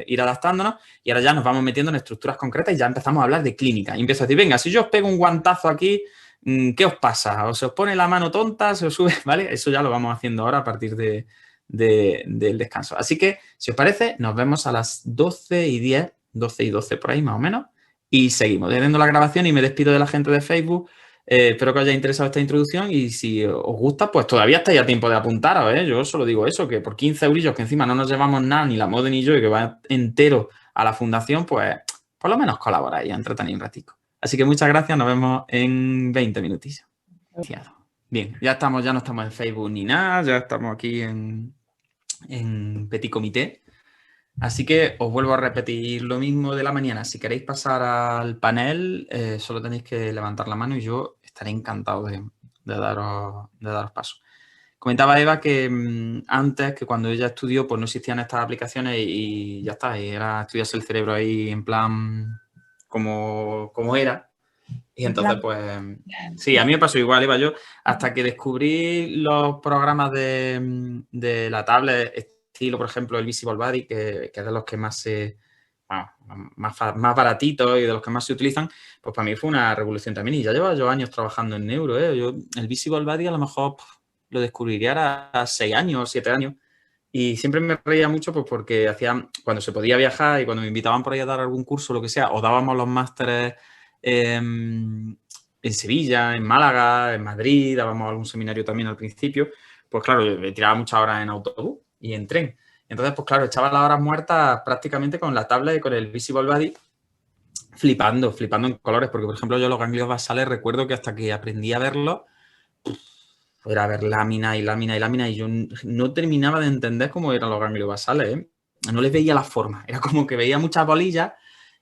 ir adaptándonos. Y ahora ya nos vamos metiendo en estructuras concretas y ya empezamos a hablar de clínica. Y empiezo a decir, venga, si yo os pego un guantazo aquí, ¿qué os pasa? ¿O se os pone la mano tonta? ¿Se os sube? ¿Vale? Eso ya lo vamos haciendo ahora a partir del descanso. Así que, si os parece, nos vemos a las 12:10, 12:12 por ahí más o menos, y seguimos. Deteniendo la grabación y me despido de la gente de Facebook. Espero que os haya interesado esta introducción y si os gusta, pues todavía estáis a tiempo de apuntaros, ¿eh? Yo solo digo eso, que por 15 eurillos, que encima no nos llevamos nada, ni la Mode ni yo, y que va entero a la fundación, pues por lo menos colaboráis y entretenéis un ratico. Así que muchas gracias, nos vemos en 20 minutillos. Bien, ya no estamos en Facebook ni nada, ya estamos aquí en Petit Comité. Así que os vuelvo a repetir lo mismo de la mañana. Si queréis pasar al panel, solo tenéis que levantar la mano y yo estaré encantado de daros paso. Comentaba Eva que antes, que cuando ella estudió, pues no existían estas aplicaciones y ya está, y era estudiarse el cerebro ahí en plan como era. Y entonces, pues, sí, a mí me pasó igual, Eva. Yo, hasta que descubrí los programas de la tablet, estilo, por ejemplo, el Visible Body, que es de los que más más baratitos y de los que más se utilizan, pues para mí fue una revolución también. Y ya llevo yo años trabajando en neuro, ¿eh? Yo, el Visible Body a lo mejor lo descubriría a 6 años, 7 años. Y siempre me reía mucho pues porque cuando se podía viajar y cuando me invitaban por ahí a dar algún curso, lo que sea, o dábamos los másteres en Sevilla, en Málaga, en Madrid, dábamos algún seminario también al principio, pues claro, me tiraba muchas horas en autobús y en tren. Entonces, pues claro, echaba las horas muertas prácticamente con la tablet y con el Visible Body, flipando en colores, porque por ejemplo yo los ganglios basales recuerdo que hasta que aprendí a verlos, era ver lámina y lámina y lámina y yo no terminaba de entender cómo eran los ganglios basales, ¿eh? No les veía la forma, era como que veía muchas bolillas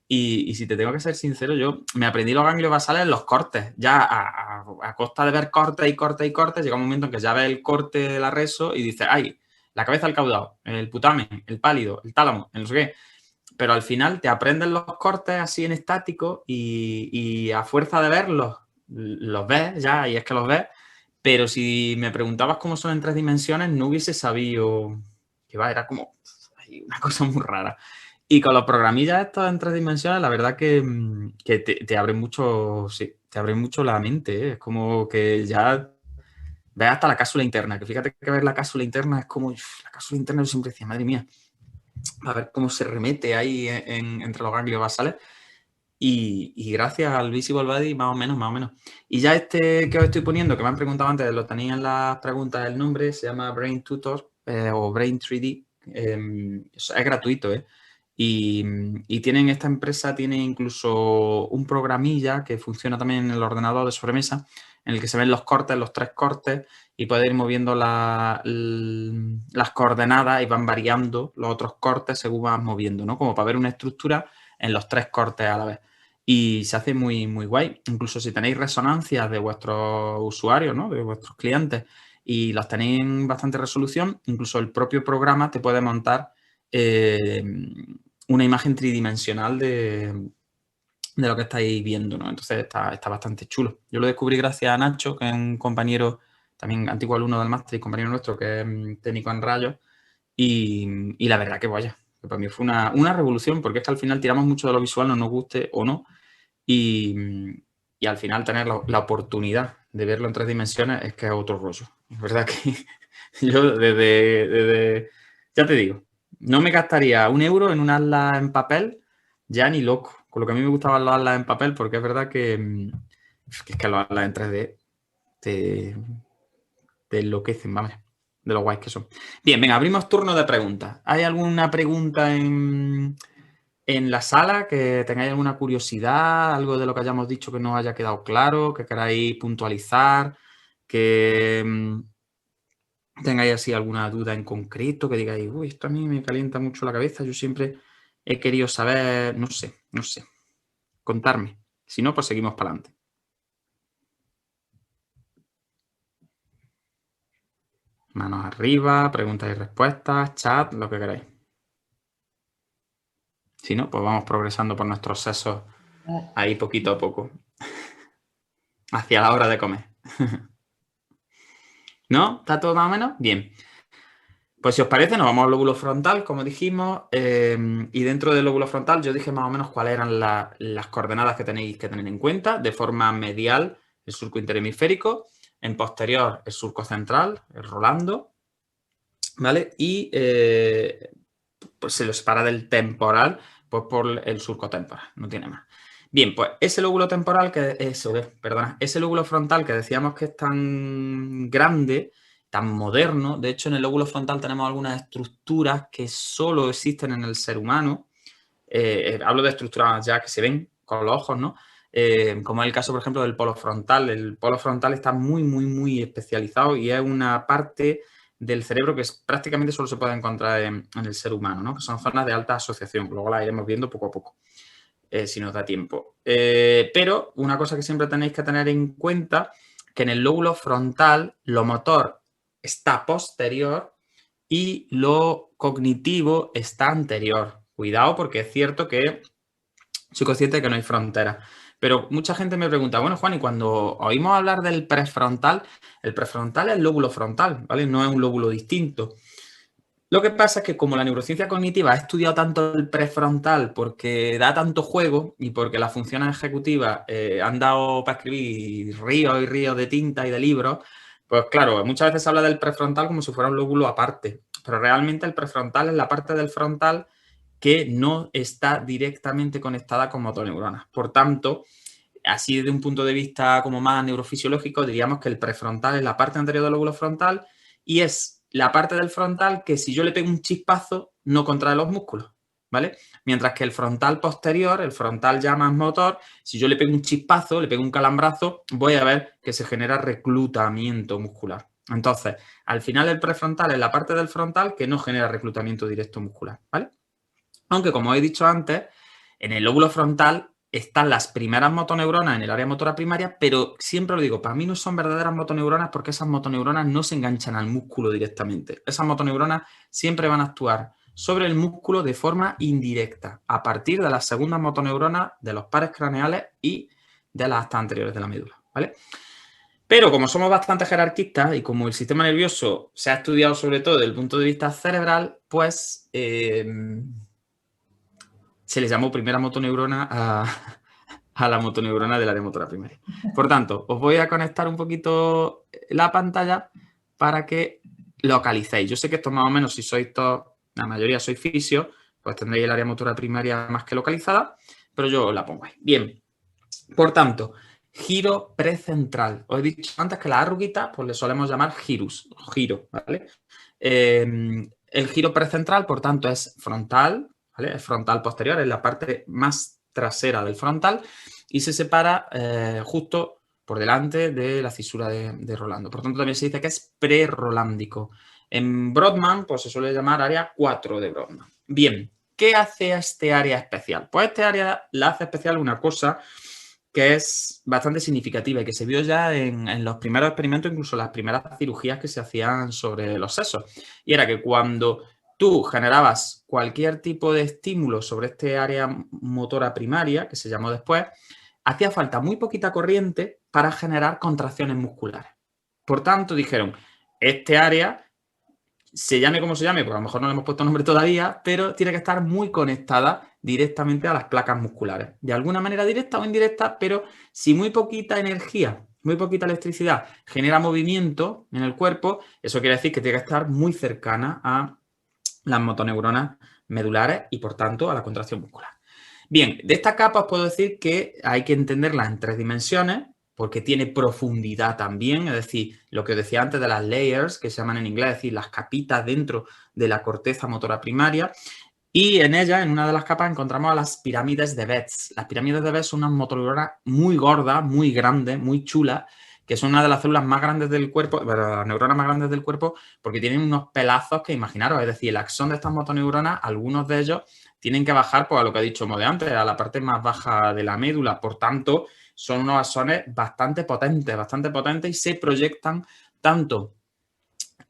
y si te tengo que ser sincero, yo me aprendí los ganglios basales en los cortes, ya a costa de ver cortes y cortes y cortes, llega un momento en que ya ves el corte de la reso y dices, ay, la cabeza del caudado, el putamen, el pálido, el tálamo, el no sé qué. Pero al final te aprendes los cortes así en estático y a fuerza de verlos, los ves ya y es que los ves. Pero si me preguntabas cómo son en 3 dimensiones, no hubiese sabido que era como una cosa muy rara. Y con los programillas estos en 3 dimensiones, la verdad que te abre mucho, sí, te abre mucho la mente, ¿eh? Es como que ya ves hasta la cápsula interna, que fíjate que ver la cápsula interna es como, la cápsula interna yo siempre decía, madre mía, a ver cómo se remete ahí entre los ganglios basales. Y gracias al Visible Body, más o menos. Y ya este que os estoy poniendo, que me han preguntado antes, lo tenéis en las preguntas el nombre, se llama Brain Tutor o Brain 3D. Es gratuito, ¿eh? Y esta empresa tiene incluso un programilla que funciona también en el ordenador de sobremesa, en el que se ven los cortes, los 3 cortes, y puede ir moviendo las coordenadas y van variando los otros cortes según vas moviendo, ¿no? Como para ver una estructura en los 3 cortes a la vez. Y se hace muy, muy guay. Incluso si tenéis resonancias de vuestros usuarios, ¿no? De vuestros clientes, y las tenéis en bastante resolución, incluso el propio programa te puede montar una imagen tridimensional de lo que estáis viendo, ¿no? Entonces está bastante chulo. Yo lo descubrí gracias a Nacho, que es un compañero también antiguo alumno del máster y compañero nuestro, que es técnico en rayos, y la verdad que vaya, que para mí fue una revolución, porque es que al final tiramos mucho de lo visual, no nos guste o no, y al final tener la oportunidad de verlo en 3 dimensiones es que es otro rollo. Es verdad que yo ya te digo, no me gastaría 1 euro en un atlas en papel, ya ni loco, con lo que a mí me gustaban los atlas en papel, porque es verdad que los atlas en 3D te enloquecen, vamos, de lo guays que son. Bien, venga, abrimos turno de preguntas. ¿Hay alguna pregunta en la sala que tengáis alguna curiosidad, algo de lo que hayamos dicho que no haya quedado claro, que queráis puntualizar, que tengáis así alguna duda en concreto, que digáis, uy, esto a mí me calienta mucho la cabeza, yo siempre he querido saber, no sé, contarme. Si no, pues seguimos para adelante. Manos arriba, preguntas y respuestas, chat, lo que queráis. Si no, pues vamos progresando por nuestros sesos ahí poquito a poco. Hacia la hora de comer. ¿No? ¿Está todo más o menos? Bien. Pues si os parece, nos vamos al lóbulo frontal, como dijimos, y dentro del lóbulo frontal yo dije más o menos cuáles eran las coordenadas que tenéis que tener en cuenta. De forma medial, el surco interhemisférico, en posterior, el surco central, el Rolando, ¿vale? Y pues se lo separa del temporal, pues por el surco temporal, no tiene más. Bien, pues ese lóbulo temporal, ese lóbulo frontal que decíamos que es tan grande, tan moderno. De hecho, en el lóbulo frontal tenemos algunas estructuras que solo existen en el ser humano. Hablo de estructuras ya que se ven con los ojos, ¿no? Como es el caso, por ejemplo, del polo frontal. El polo frontal está muy, muy, muy especializado y es una parte del cerebro que prácticamente solo se puede encontrar en el ser humano, ¿no? Que son zonas de alta asociación. Luego las iremos viendo poco a poco, si nos da tiempo. Pero una cosa que siempre tenéis que tener en cuenta, que en el lóbulo frontal lo motor está posterior y lo cognitivo está anterior. Cuidado, porque es cierto que soy consciente de que no hay frontera. Pero mucha gente me pregunta, bueno, Juan, y cuando oímos hablar del prefrontal, el prefrontal es el lóbulo frontal, ¿vale? No es un lóbulo distinto. Lo que pasa es que como la neurociencia cognitiva ha estudiado tanto el prefrontal porque da tanto juego y porque las funciones ejecutivas han dado para escribir ríos y ríos de tinta y de libros, pues claro, muchas veces se habla del prefrontal como si fuera un lóbulo aparte, pero realmente el prefrontal es la parte del frontal que no está directamente conectada con motoneuronas. Por tanto, así desde un punto de vista como más neurofisiológico, diríamos que el prefrontal es la parte anterior del lóbulo frontal y es la parte del frontal que si yo le pego un chispazo no contrae los músculos, ¿vale? Mientras que el frontal posterior, el frontal ya más motor, si yo le pego un chispazo, le pego un calambrazo, voy a ver que se genera reclutamiento muscular. Entonces, al final el prefrontal es la parte del frontal que no genera reclutamiento directo muscular, ¿vale? Aunque, como he dicho antes, en el lóbulo frontal están las primeras motoneuronas en el área motora primaria, pero siempre lo digo, para mí no son verdaderas motoneuronas porque esas motoneuronas no se enganchan al músculo directamente. Esas motoneuronas siempre van a actuar sobre el músculo de forma indirecta, a partir de las segundas motoneuronas de los pares craneales y de las astas anteriores de la médula, ¿vale? Pero como somos bastante jerarquistas y como el sistema nervioso se ha estudiado sobre todo desde el punto de vista cerebral, pues se le llamó primera motoneurona a la motoneurona del área motora primaria. Por tanto, os voy a conectar un poquito la pantalla para que localicéis. Yo sé que esto más o menos, si sois todos, la mayoría sois fisios, pues tendréis el área motora primaria más que localizada, pero yo os la pongo ahí. Bien, por tanto, giro precentral. Os he dicho antes que la arruguita, pues le solemos llamar girus, giro, ¿vale? El giro precentral, por tanto, es frontal, ¿vale? Es frontal posterior, es la parte más trasera del frontal y se separa justo por delante de la cisura de Rolando. Por tanto, también se dice que es prerolándico. En Brodmann, pues se suele llamar área 4 de Brodmann. Bien, ¿qué hace a este área especial? Pues este área la hace especial una cosa que es bastante significativa y que se vio ya en los primeros experimentos, incluso las primeras cirugías que se hacían sobre los sesos. Y era que cuando tú generabas cualquier tipo de estímulo sobre este área motora primaria, que se llamó después, hacía falta muy poquita corriente para generar contracciones musculares, Por tanto, dijeron, este área, se llame como se llame, porque a lo mejor no le hemos puesto nombre todavía, pero tiene que estar muy conectada directamente a las placas musculares. De alguna manera directa o indirecta, pero si muy poquita energía, muy poquita electricidad genera movimiento en el cuerpo, eso quiere decir que tiene que estar muy cercana a las motoneuronas medulares y, por tanto, a la contracción muscular. Bien, de esta capa os puedo decir que hay que entenderla en 3 dimensiones, porque tiene profundidad también, es decir, lo que os decía antes de las layers, que se llaman en inglés, es decir, las capitas dentro de la corteza motora primaria, y en ella, en una de las capas, encontramos a las pirámides de Betz. Las pirámides de Betz son unas motoneuronas muy gordas, muy grandes, muy chulas, que son una de las células más grandes del cuerpo, pero las neuronas más grandes del cuerpo, porque tienen unos pelazos que imaginaros, es decir, el axón de estas motoneuronas, algunos de ellos tienen que bajar, pues, a lo que ha dicho Mo de antes, a la parte más baja de la médula. Por tanto, son unos axones bastante potentes y se proyectan tanto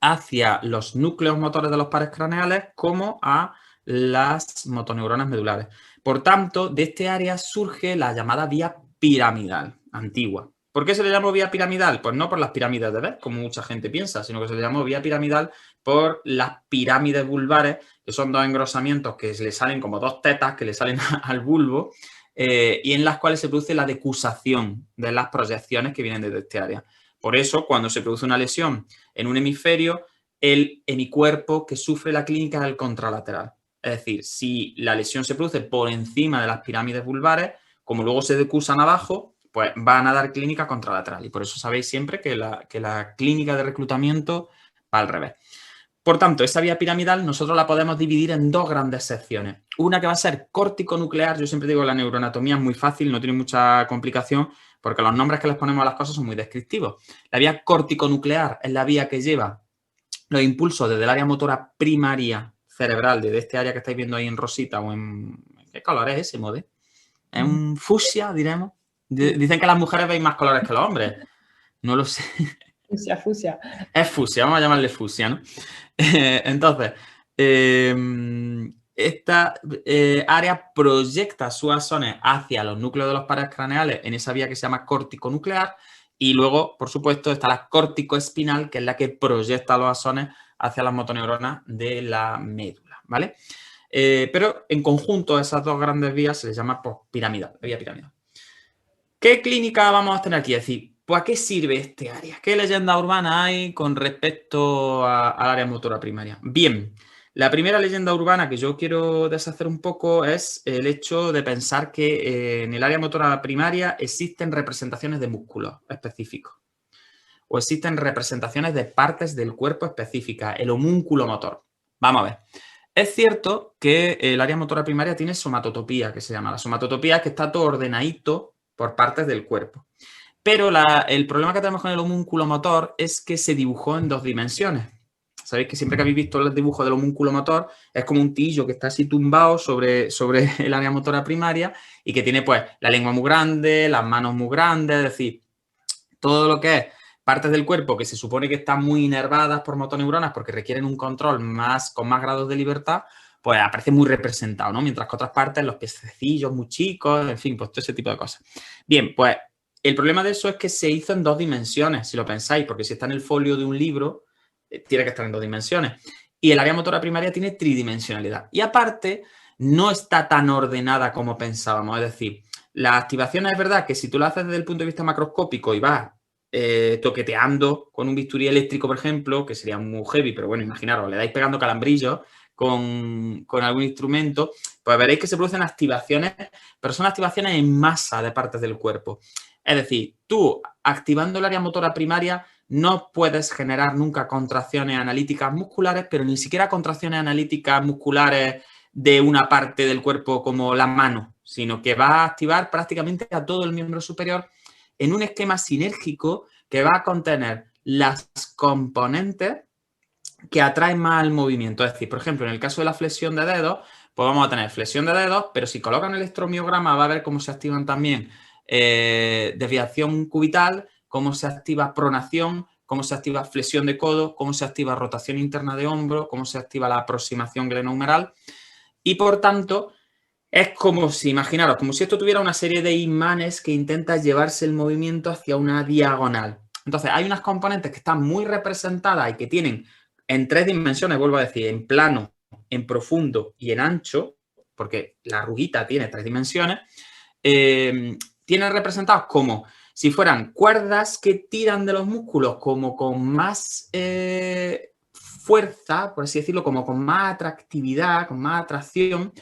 hacia los núcleos motores de los pares craneales como a las motoneuronas medulares. Por tanto, de este área surge la llamada vía piramidal antigua. ¿Por qué se le llamó vía piramidal? Pues no por las pirámides de Betz, como mucha gente piensa, sino que se le llamó vía piramidal por las pirámides vulvares, que son 2 engrosamientos que le salen como 2 tetas que le salen al bulbo, y en las cuales se produce la decusación de las proyecciones que vienen desde este área. Por eso, cuando se produce una lesión en un hemisferio, el hemicuerpo que sufre la clínica es el contralateral. Es decir, si la lesión se produce por encima de las pirámides vulvares, como luego se decusan abajo, pues van a dar clínica contralateral. Y por eso sabéis siempre que la clínica de reclutamiento va al revés. Por tanto, esa vía piramidal nosotros la podemos dividir en 2 grandes secciones. Una que va a ser córtico-nuclear. Yo siempre digo que la neuroanatomía es muy fácil, no tiene mucha complicación, porque los nombres que les ponemos a las cosas son muy descriptivos. La vía córtico-nuclear es la vía que lleva los impulsos desde el área motora primaria cerebral, desde este área que estáis viendo ahí en rosita o en... ¿Qué color es ese, Mode? ¿Es un fucsia, diremos? Dicen que las mujeres veis más colores que los hombres. No lo sé. Fusia. Es fusia, vamos a llamarle fusia, ¿no? Entonces, esta área proyecta sus axones hacia los núcleos de los pares craneales en esa vía que se llama córtico-nuclear, y luego, por supuesto, está la córtico-espinal, que es la que proyecta los axones hacia las motoneuronas de la médula, ¿vale? Pero en conjunto esas 2 grandes vías se les llama, pues, piramidal, vía piramidal. ¿Qué clínica vamos a tener aquí? Es decir, ¿para qué sirve este área? ¿Qué leyenda urbana hay con respecto al área motora primaria? Bien, la primera leyenda urbana que yo quiero deshacer un poco es el hecho de pensar que en el área motora primaria existen representaciones de músculos específicos o existen representaciones de partes del cuerpo específicas, el homúnculo motor. Vamos a ver. Es cierto que el área motora primaria tiene somatotopía, que se llama. La somatotopía es que está todo ordenadito por partes del cuerpo. Pero el problema que tenemos con el homúnculo motor es que se dibujó en 2 dimensiones. Sabéis que siempre que habéis visto el dibujo del homúnculo motor es como un tillo que está así tumbado sobre el área motora primaria y que tiene, pues, la lengua muy grande, las manos muy grandes, es decir, todo lo que es partes del cuerpo que se supone que están muy inervadas por motoneuronas porque requieren un control con más grados de libertad, pues aparece muy representado, ¿no? Mientras que otras partes, los piececillos muy chicos, en fin, pues todo ese tipo de cosas. Bien, pues el problema de eso es que se hizo en 2 dimensiones, si lo pensáis, porque si está en el folio de un libro, tiene que estar en 2 dimensiones. Y el área motora primaria tiene tridimensionalidad. Y aparte, no está tan ordenada como pensábamos. Es decir, la activación es verdad que si tú lo haces desde el punto de vista macroscópico y vas toqueteando con un bisturí eléctrico, por ejemplo, que sería muy heavy, pero bueno, imaginaros, le dais pegando calambrillos con algún instrumento, pues veréis que se producen activaciones, pero son activaciones en masa de partes del cuerpo. Es decir, tú activando el área motora primaria no puedes generar nunca contracciones analíticas musculares, pero ni siquiera contracciones analíticas musculares de una parte del cuerpo como la mano, sino que va a activar prácticamente a todo el miembro superior en un esquema sinérgico que va a contener las componentes que atraen más al movimiento. Es decir, por ejemplo, en el caso de la flexión de dedos, pues vamos a tener flexión de dedos, pero si colocan el electromiograma va a ver cómo se activan también desviación cubital, cómo se activa pronación, cómo se activa flexión de codo, cómo se activa rotación interna de hombro, cómo se activa la aproximación glenohumeral. Y por tanto, es como si, imaginaros, como si esto tuviera una serie de imanes que intenta llevarse el movimiento hacia una diagonal. Entonces, hay unas componentes que están muy representadas y que tienen en 3 dimensiones, vuelvo a decir, en plano, en profundo y en ancho, porque la arruguita tiene 3 dimensiones, tienen representados como si fueran cuerdas que tiran de los músculos como con más fuerza, por así decirlo, como con más atractividad, con más atracción,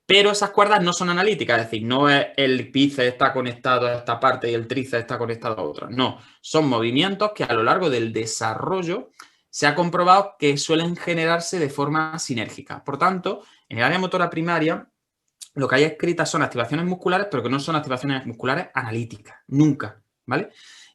pero esas cuerdas no son analíticas, es decir, no es el bíceps está conectado a esta parte y el tríceps está conectado a otra. No, son movimientos que a lo largo del desarrollo se ha comprobado que suelen generarse de forma sinérgica. Por tanto, en el área motora primaria, lo que hay escritas son activaciones musculares, pero que no son activaciones musculares analíticas, nunca, ¿vale?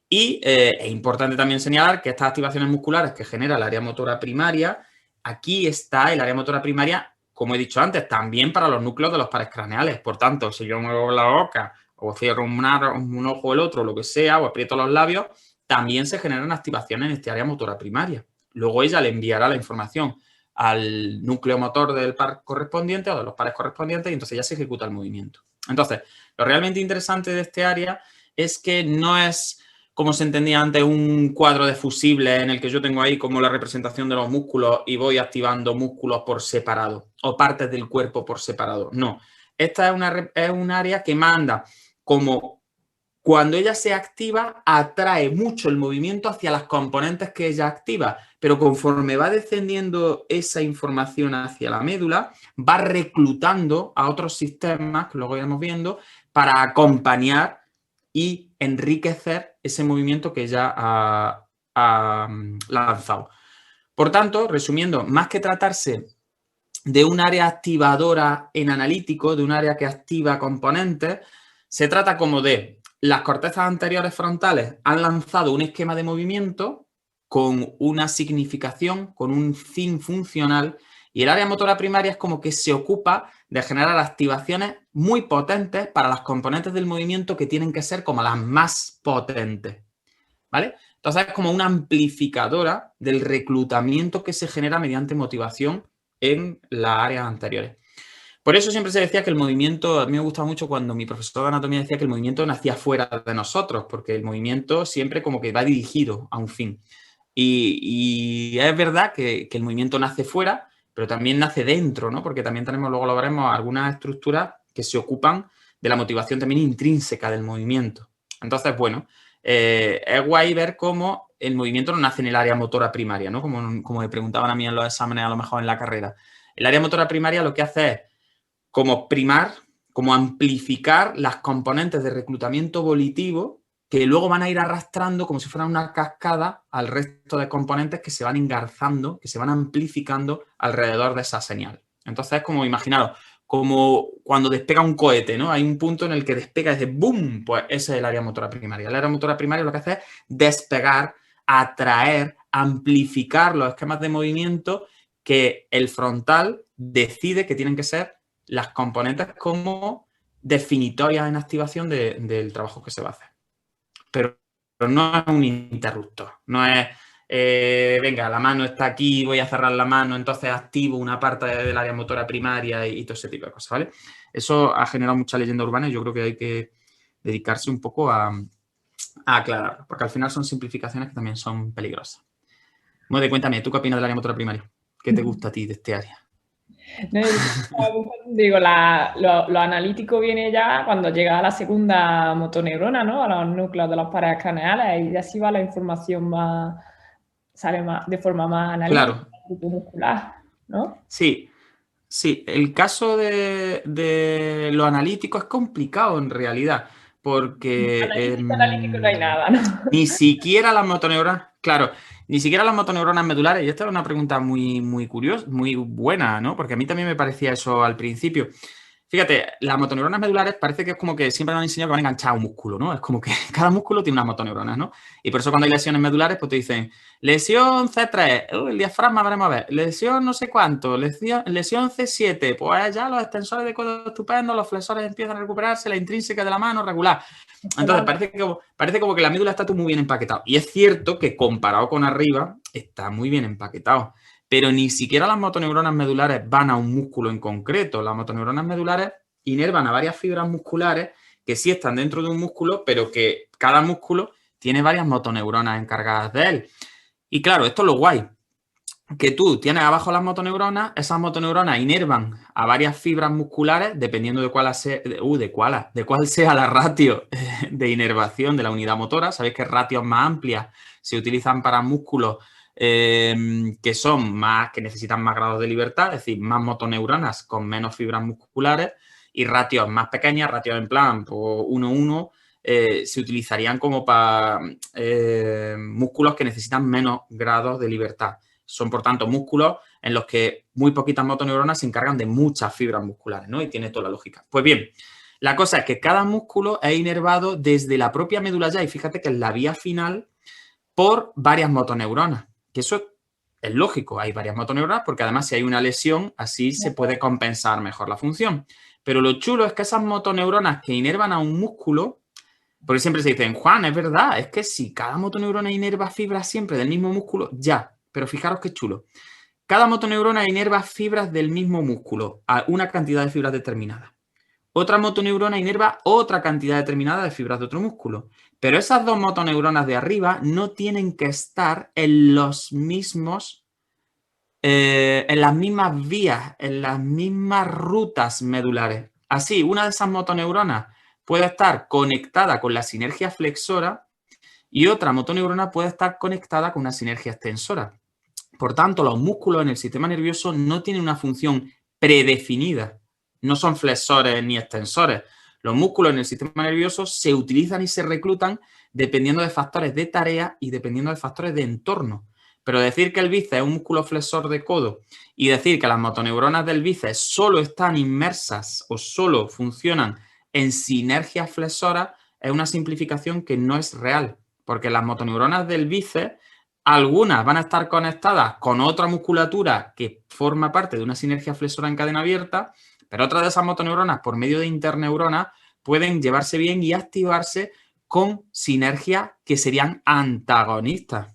Y es importante también señalar que estas activaciones musculares que genera el área motora primaria, aquí está el área motora primaria, como he dicho antes, también para los núcleos de los pares craneales. Por tanto, si yo muevo la boca o cierro un ojo o el otro, lo que sea, o aprieto los labios, también se generan activaciones en este área motora primaria. Luego ella le enviará la información al núcleo motor del par correspondiente o de los pares correspondientes y entonces ya se ejecuta el movimiento. Entonces, lo realmente interesante de este área es que no es, como se entendía antes, un cuadro de fusibles en el que yo tengo ahí como la representación de los músculos y voy activando músculos por separado o partes del cuerpo por separado. No, esta es un área que manda como cuando ella se activa, atrae mucho el movimiento hacia las componentes que ella activa, pero conforme va descendiendo esa información hacia la médula, va reclutando a otros sistemas, que luego iremos viendo, para acompañar y enriquecer ese movimiento que ella ha lanzado. Por tanto, resumiendo, más que tratarse de un área activadora en analítico, de un área que activa componentes, se trata como de las cortezas anteriores frontales han lanzado un esquema de movimiento con una significación, con un fin funcional, y el área motora primaria es como que se ocupa de generar activaciones muy potentes para las componentes del movimiento que tienen que ser como las más potentes, ¿vale? Entonces es como una amplificadora del reclutamiento que se genera mediante motivación en las áreas anteriores. Por eso siempre se decía que el movimiento, a mí me gusta mucho cuando mi profesor de anatomía decía que el movimiento nacía fuera de nosotros, porque el movimiento siempre como que va dirigido a un fin. Y es verdad que el movimiento nace fuera, pero también nace dentro, ¿no? Porque también tenemos, luego lo veremos, algunas estructuras que se ocupan de la motivación también intrínseca del movimiento. Entonces, bueno, es guay ver cómo el movimiento no nace en el área motora primaria, ¿no? Como me preguntaban a mí en los exámenes, a lo mejor en la carrera. El área motora primaria lo que hace es como primar, como amplificar las componentes de reclutamiento volitivo que luego van a ir arrastrando como si fueran una cascada al resto de componentes que se van engarzando, que se van amplificando alrededor de esa señal. Entonces, como imaginaros, como cuando despega un cohete, ¿no? Hay un punto en el que despega y dice ¡boom! Pues ese es el área motora primaria. El área motora primaria lo que hace es despegar, atraer, amplificar los esquemas de movimiento que el frontal decide que tienen que ser las componentes como definitorias en activación del trabajo que se va a hacer. Pero no es un interruptor, no es, venga, la mano está aquí, voy a cerrar la mano, entonces activo una parte del área motora primaria y todo ese tipo de cosas, ¿vale? Eso ha generado mucha leyenda urbana y yo creo que hay que dedicarse un poco a aclararlo, porque al final son simplificaciones que también son peligrosas. Bueno, cuéntame, ¿tú qué opinas del área motora primaria? ¿Qué te gusta a ti de este área? No, digo, lo analítico viene ya cuando llega a la segunda motoneurona, ¿no? A los núcleos de los pares craneales y así va la información sale de forma más analítica, Claro. muscular, ¿no? Sí, sí. El caso de lo analítico es complicado en realidad, porque Analítico no hay nada, ¿no? ni siquiera las motoneuronas, claro, ni siquiera las motoneuronas medulares, y esta es una pregunta muy, muy curiosa, muy buena, ¿no? Porque a mí también me parecía eso al principio. Fíjate, las motoneuronas medulares parece que es como que siempre nos han enseñado que van enganchadas a un músculo, ¿no? Es como que cada músculo tiene unas motoneuronas, ¿no? Y por eso cuando hay lesiones medulares, pues te dicen, lesión C3, el diafragma, veremos a ver, lesión no sé cuánto, lesión C7, pues ya los extensores de codo estupendos, los flexores empiezan a recuperarse, la intrínseca de la mano regular. Entonces, parece como que la médula está todo muy bien empaquetado. Y es cierto que comparado con arriba, está muy bien empaquetado. Pero ni siquiera las motoneuronas medulares van a un músculo en concreto. Las motoneuronas medulares inervan a varias fibras musculares que sí están dentro de un músculo, pero que cada músculo tiene varias motoneuronas encargadas de él. Y claro, esto es lo guay, que tú tienes abajo las motoneuronas, esas motoneuronas inervan a varias fibras musculares, dependiendo de cuál sea la ratio de inervación de la unidad motora. Sabéis que ratios más amplias se utilizan para músculos que necesitan más grados de libertad, es decir, más motoneuronas con menos fibras musculares, y ratios más pequeñas, ratios en plan 1:1, se utilizarían como para músculos que necesitan menos grados de libertad. Son, por tanto, músculos en los que muy poquitas motoneuronas se encargan de muchas fibras musculares, ¿no? Y tiene toda la lógica. Pues bien, la cosa es que cada músculo es inervado desde la propia médula ya, y fíjate que es la vía final, por varias motoneuronas. Que eso es lógico, hay varias motoneuronas porque además si hay una lesión, así se puede compensar mejor la función. Pero lo chulo es que esas motoneuronas que inervan a un músculo, porque siempre se dicen, Juan, es verdad, es que si cada motoneurona inerva fibras siempre del mismo músculo, ya. Pero fijaros qué chulo. Cada motoneurona inerva fibras del mismo músculo, a una cantidad de fibras determinada. Otra motoneurona inerva otra cantidad determinada de fibras de otro músculo. Pero esas dos motoneuronas de arriba no tienen que estar en los mismos, en las mismas vías, en las mismas rutas medulares. Así, una de esas motoneuronas puede estar conectada con la sinergia flexora y otra motoneurona puede estar conectada con una sinergia extensora. Por tanto, los músculos en el sistema nervioso no tienen una función predefinida. No son flexores ni extensores. Los músculos en el sistema nervioso se utilizan y se reclutan dependiendo de factores de tarea y dependiendo de factores de entorno. Pero decir que el bíceps es un músculo flexor de codo y decir que las motoneuronas del bíceps solo están inmersas o solo funcionan en sinergias flexoras es una simplificación que no es real, porque las motoneuronas del bíceps, algunas van a estar conectadas con otra musculatura que forma parte de una sinergia flexora en cadena abierta, pero otras de esas motoneuronas, por medio de interneuronas, pueden llevarse bien y activarse con sinergias que serían antagonistas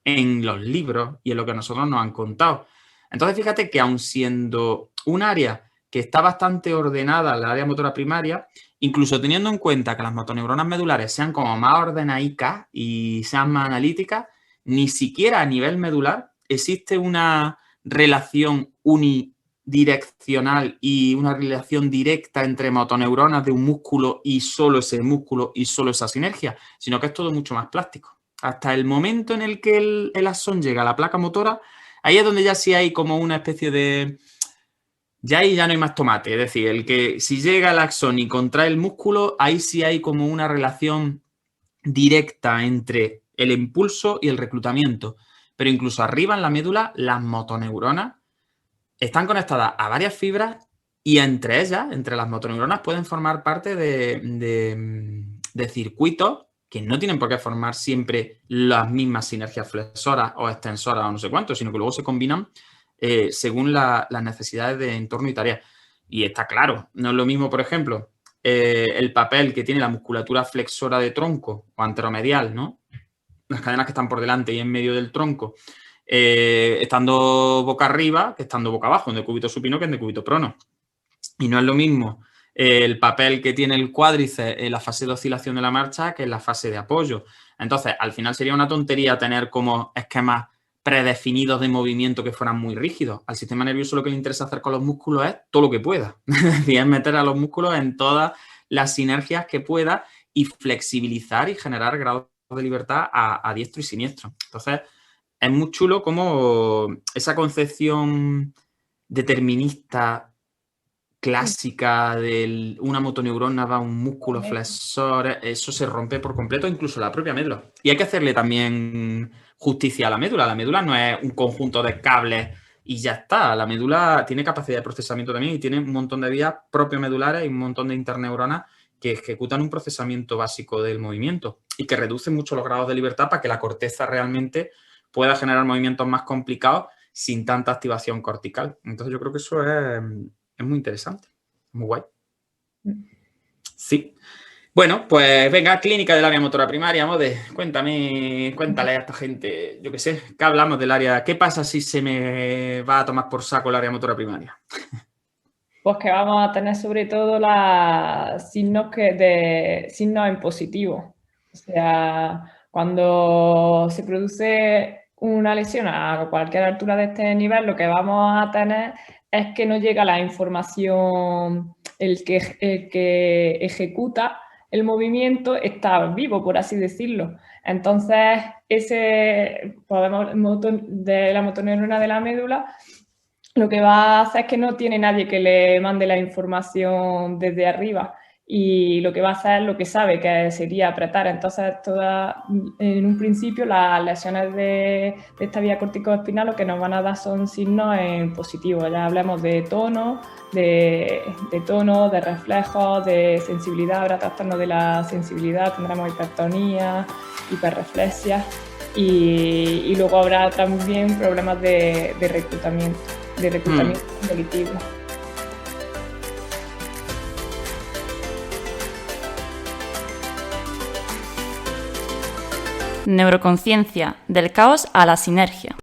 en los libros y en lo que nosotros nos han contado. Entonces, fíjate que aun siendo un área que está bastante ordenada, la área motora primaria, incluso teniendo en cuenta que las motoneuronas medulares sean como más ordenaicas y sean más analíticas, ni siquiera a nivel medular existe una relación unidireccional y una relación directa entre motoneuronas de un músculo y solo ese músculo y solo esa sinergia, sino que es todo mucho más plástico. Hasta el momento en el que el axón llega a la placa motora, ahí es donde ya sí hay como una especie de... Ya ahí ya no hay más tomate, es decir, el que si llega el axón y contrae el músculo, ahí sí hay como una relación directa entre el impulso y el reclutamiento. Pero incluso arriba en la médula, las motoneuronas están conectadas a varias fibras y entre ellas, entre las motoneuronas, pueden formar parte de circuitos que no tienen por qué formar siempre las mismas sinergias flexoras o extensoras o no sé cuánto, sino que luego se combinan según las necesidades de entorno y tarea. Y está claro, no es lo mismo, por ejemplo, el papel que tiene la musculatura flexora de tronco o anteromedial, ¿no? Las cadenas que están por delante y en medio del tronco, estando boca arriba que estando boca abajo, en decúbito supino que en decúbito prono. Y no es lo mismo el papel que tiene el cuádriceps en la fase de oscilación de la marcha que en la fase de apoyo. Entonces, al final sería una tontería tener como esquemas predefinidos de movimiento que fueran muy rígidos. Al sistema nervioso lo que le interesa hacer con los músculos es todo lo que pueda. Y es meter a los músculos en todas las sinergias que pueda y flexibilizar y generar grados de libertad a diestro y siniestro. Entonces, es muy chulo como esa concepción determinista clásica de una motoneurona va a un músculo flexor, eso se rompe por completo, incluso la propia médula. Y hay que hacerle también justicia a la médula. La médula no es un conjunto de cables y ya está. La médula tiene capacidad de procesamiento también y tiene un montón de vías propias medulares y un montón de interneuronas que ejecutan un procesamiento básico del movimiento y que reducen mucho los grados de libertad para que la corteza realmente pueda generar movimientos más complicados sin tanta activación cortical. Entonces yo creo que eso es muy interesante, muy guay. Sí. Bueno, pues venga, clínica del área motora primaria, Mode. Cuéntale a esta gente, yo qué sé, ¿qué hablamos del área? ¿Qué pasa si se me va a tomar por saco el área motora primaria? Pues que vamos a tener sobre todo signos en positivo. O sea, cuando se produce una lesión a cualquier altura de este nivel, lo que vamos a tener es que no llega la información, el que ejecuta el movimiento está vivo, por así decirlo. Entonces, ese de la motoneurona de la médula, lo que va a hacer es que no tiene nadie que le mande la información desde arriba, y lo que va a hacer es lo que sabe, que sería apretar. Entonces, en un principio, las lesiones de esta vía corticoespinal lo que nos van a dar son signos en positivo. Ya hablemos de tono, de reflejos, de sensibilidad. Habrá trastornos de la sensibilidad, tendremos hipertonía, hiperreflexia, y luego habrá también problemas de reclutamiento volitivo. Neuroconciencia, del caos a la sinergia.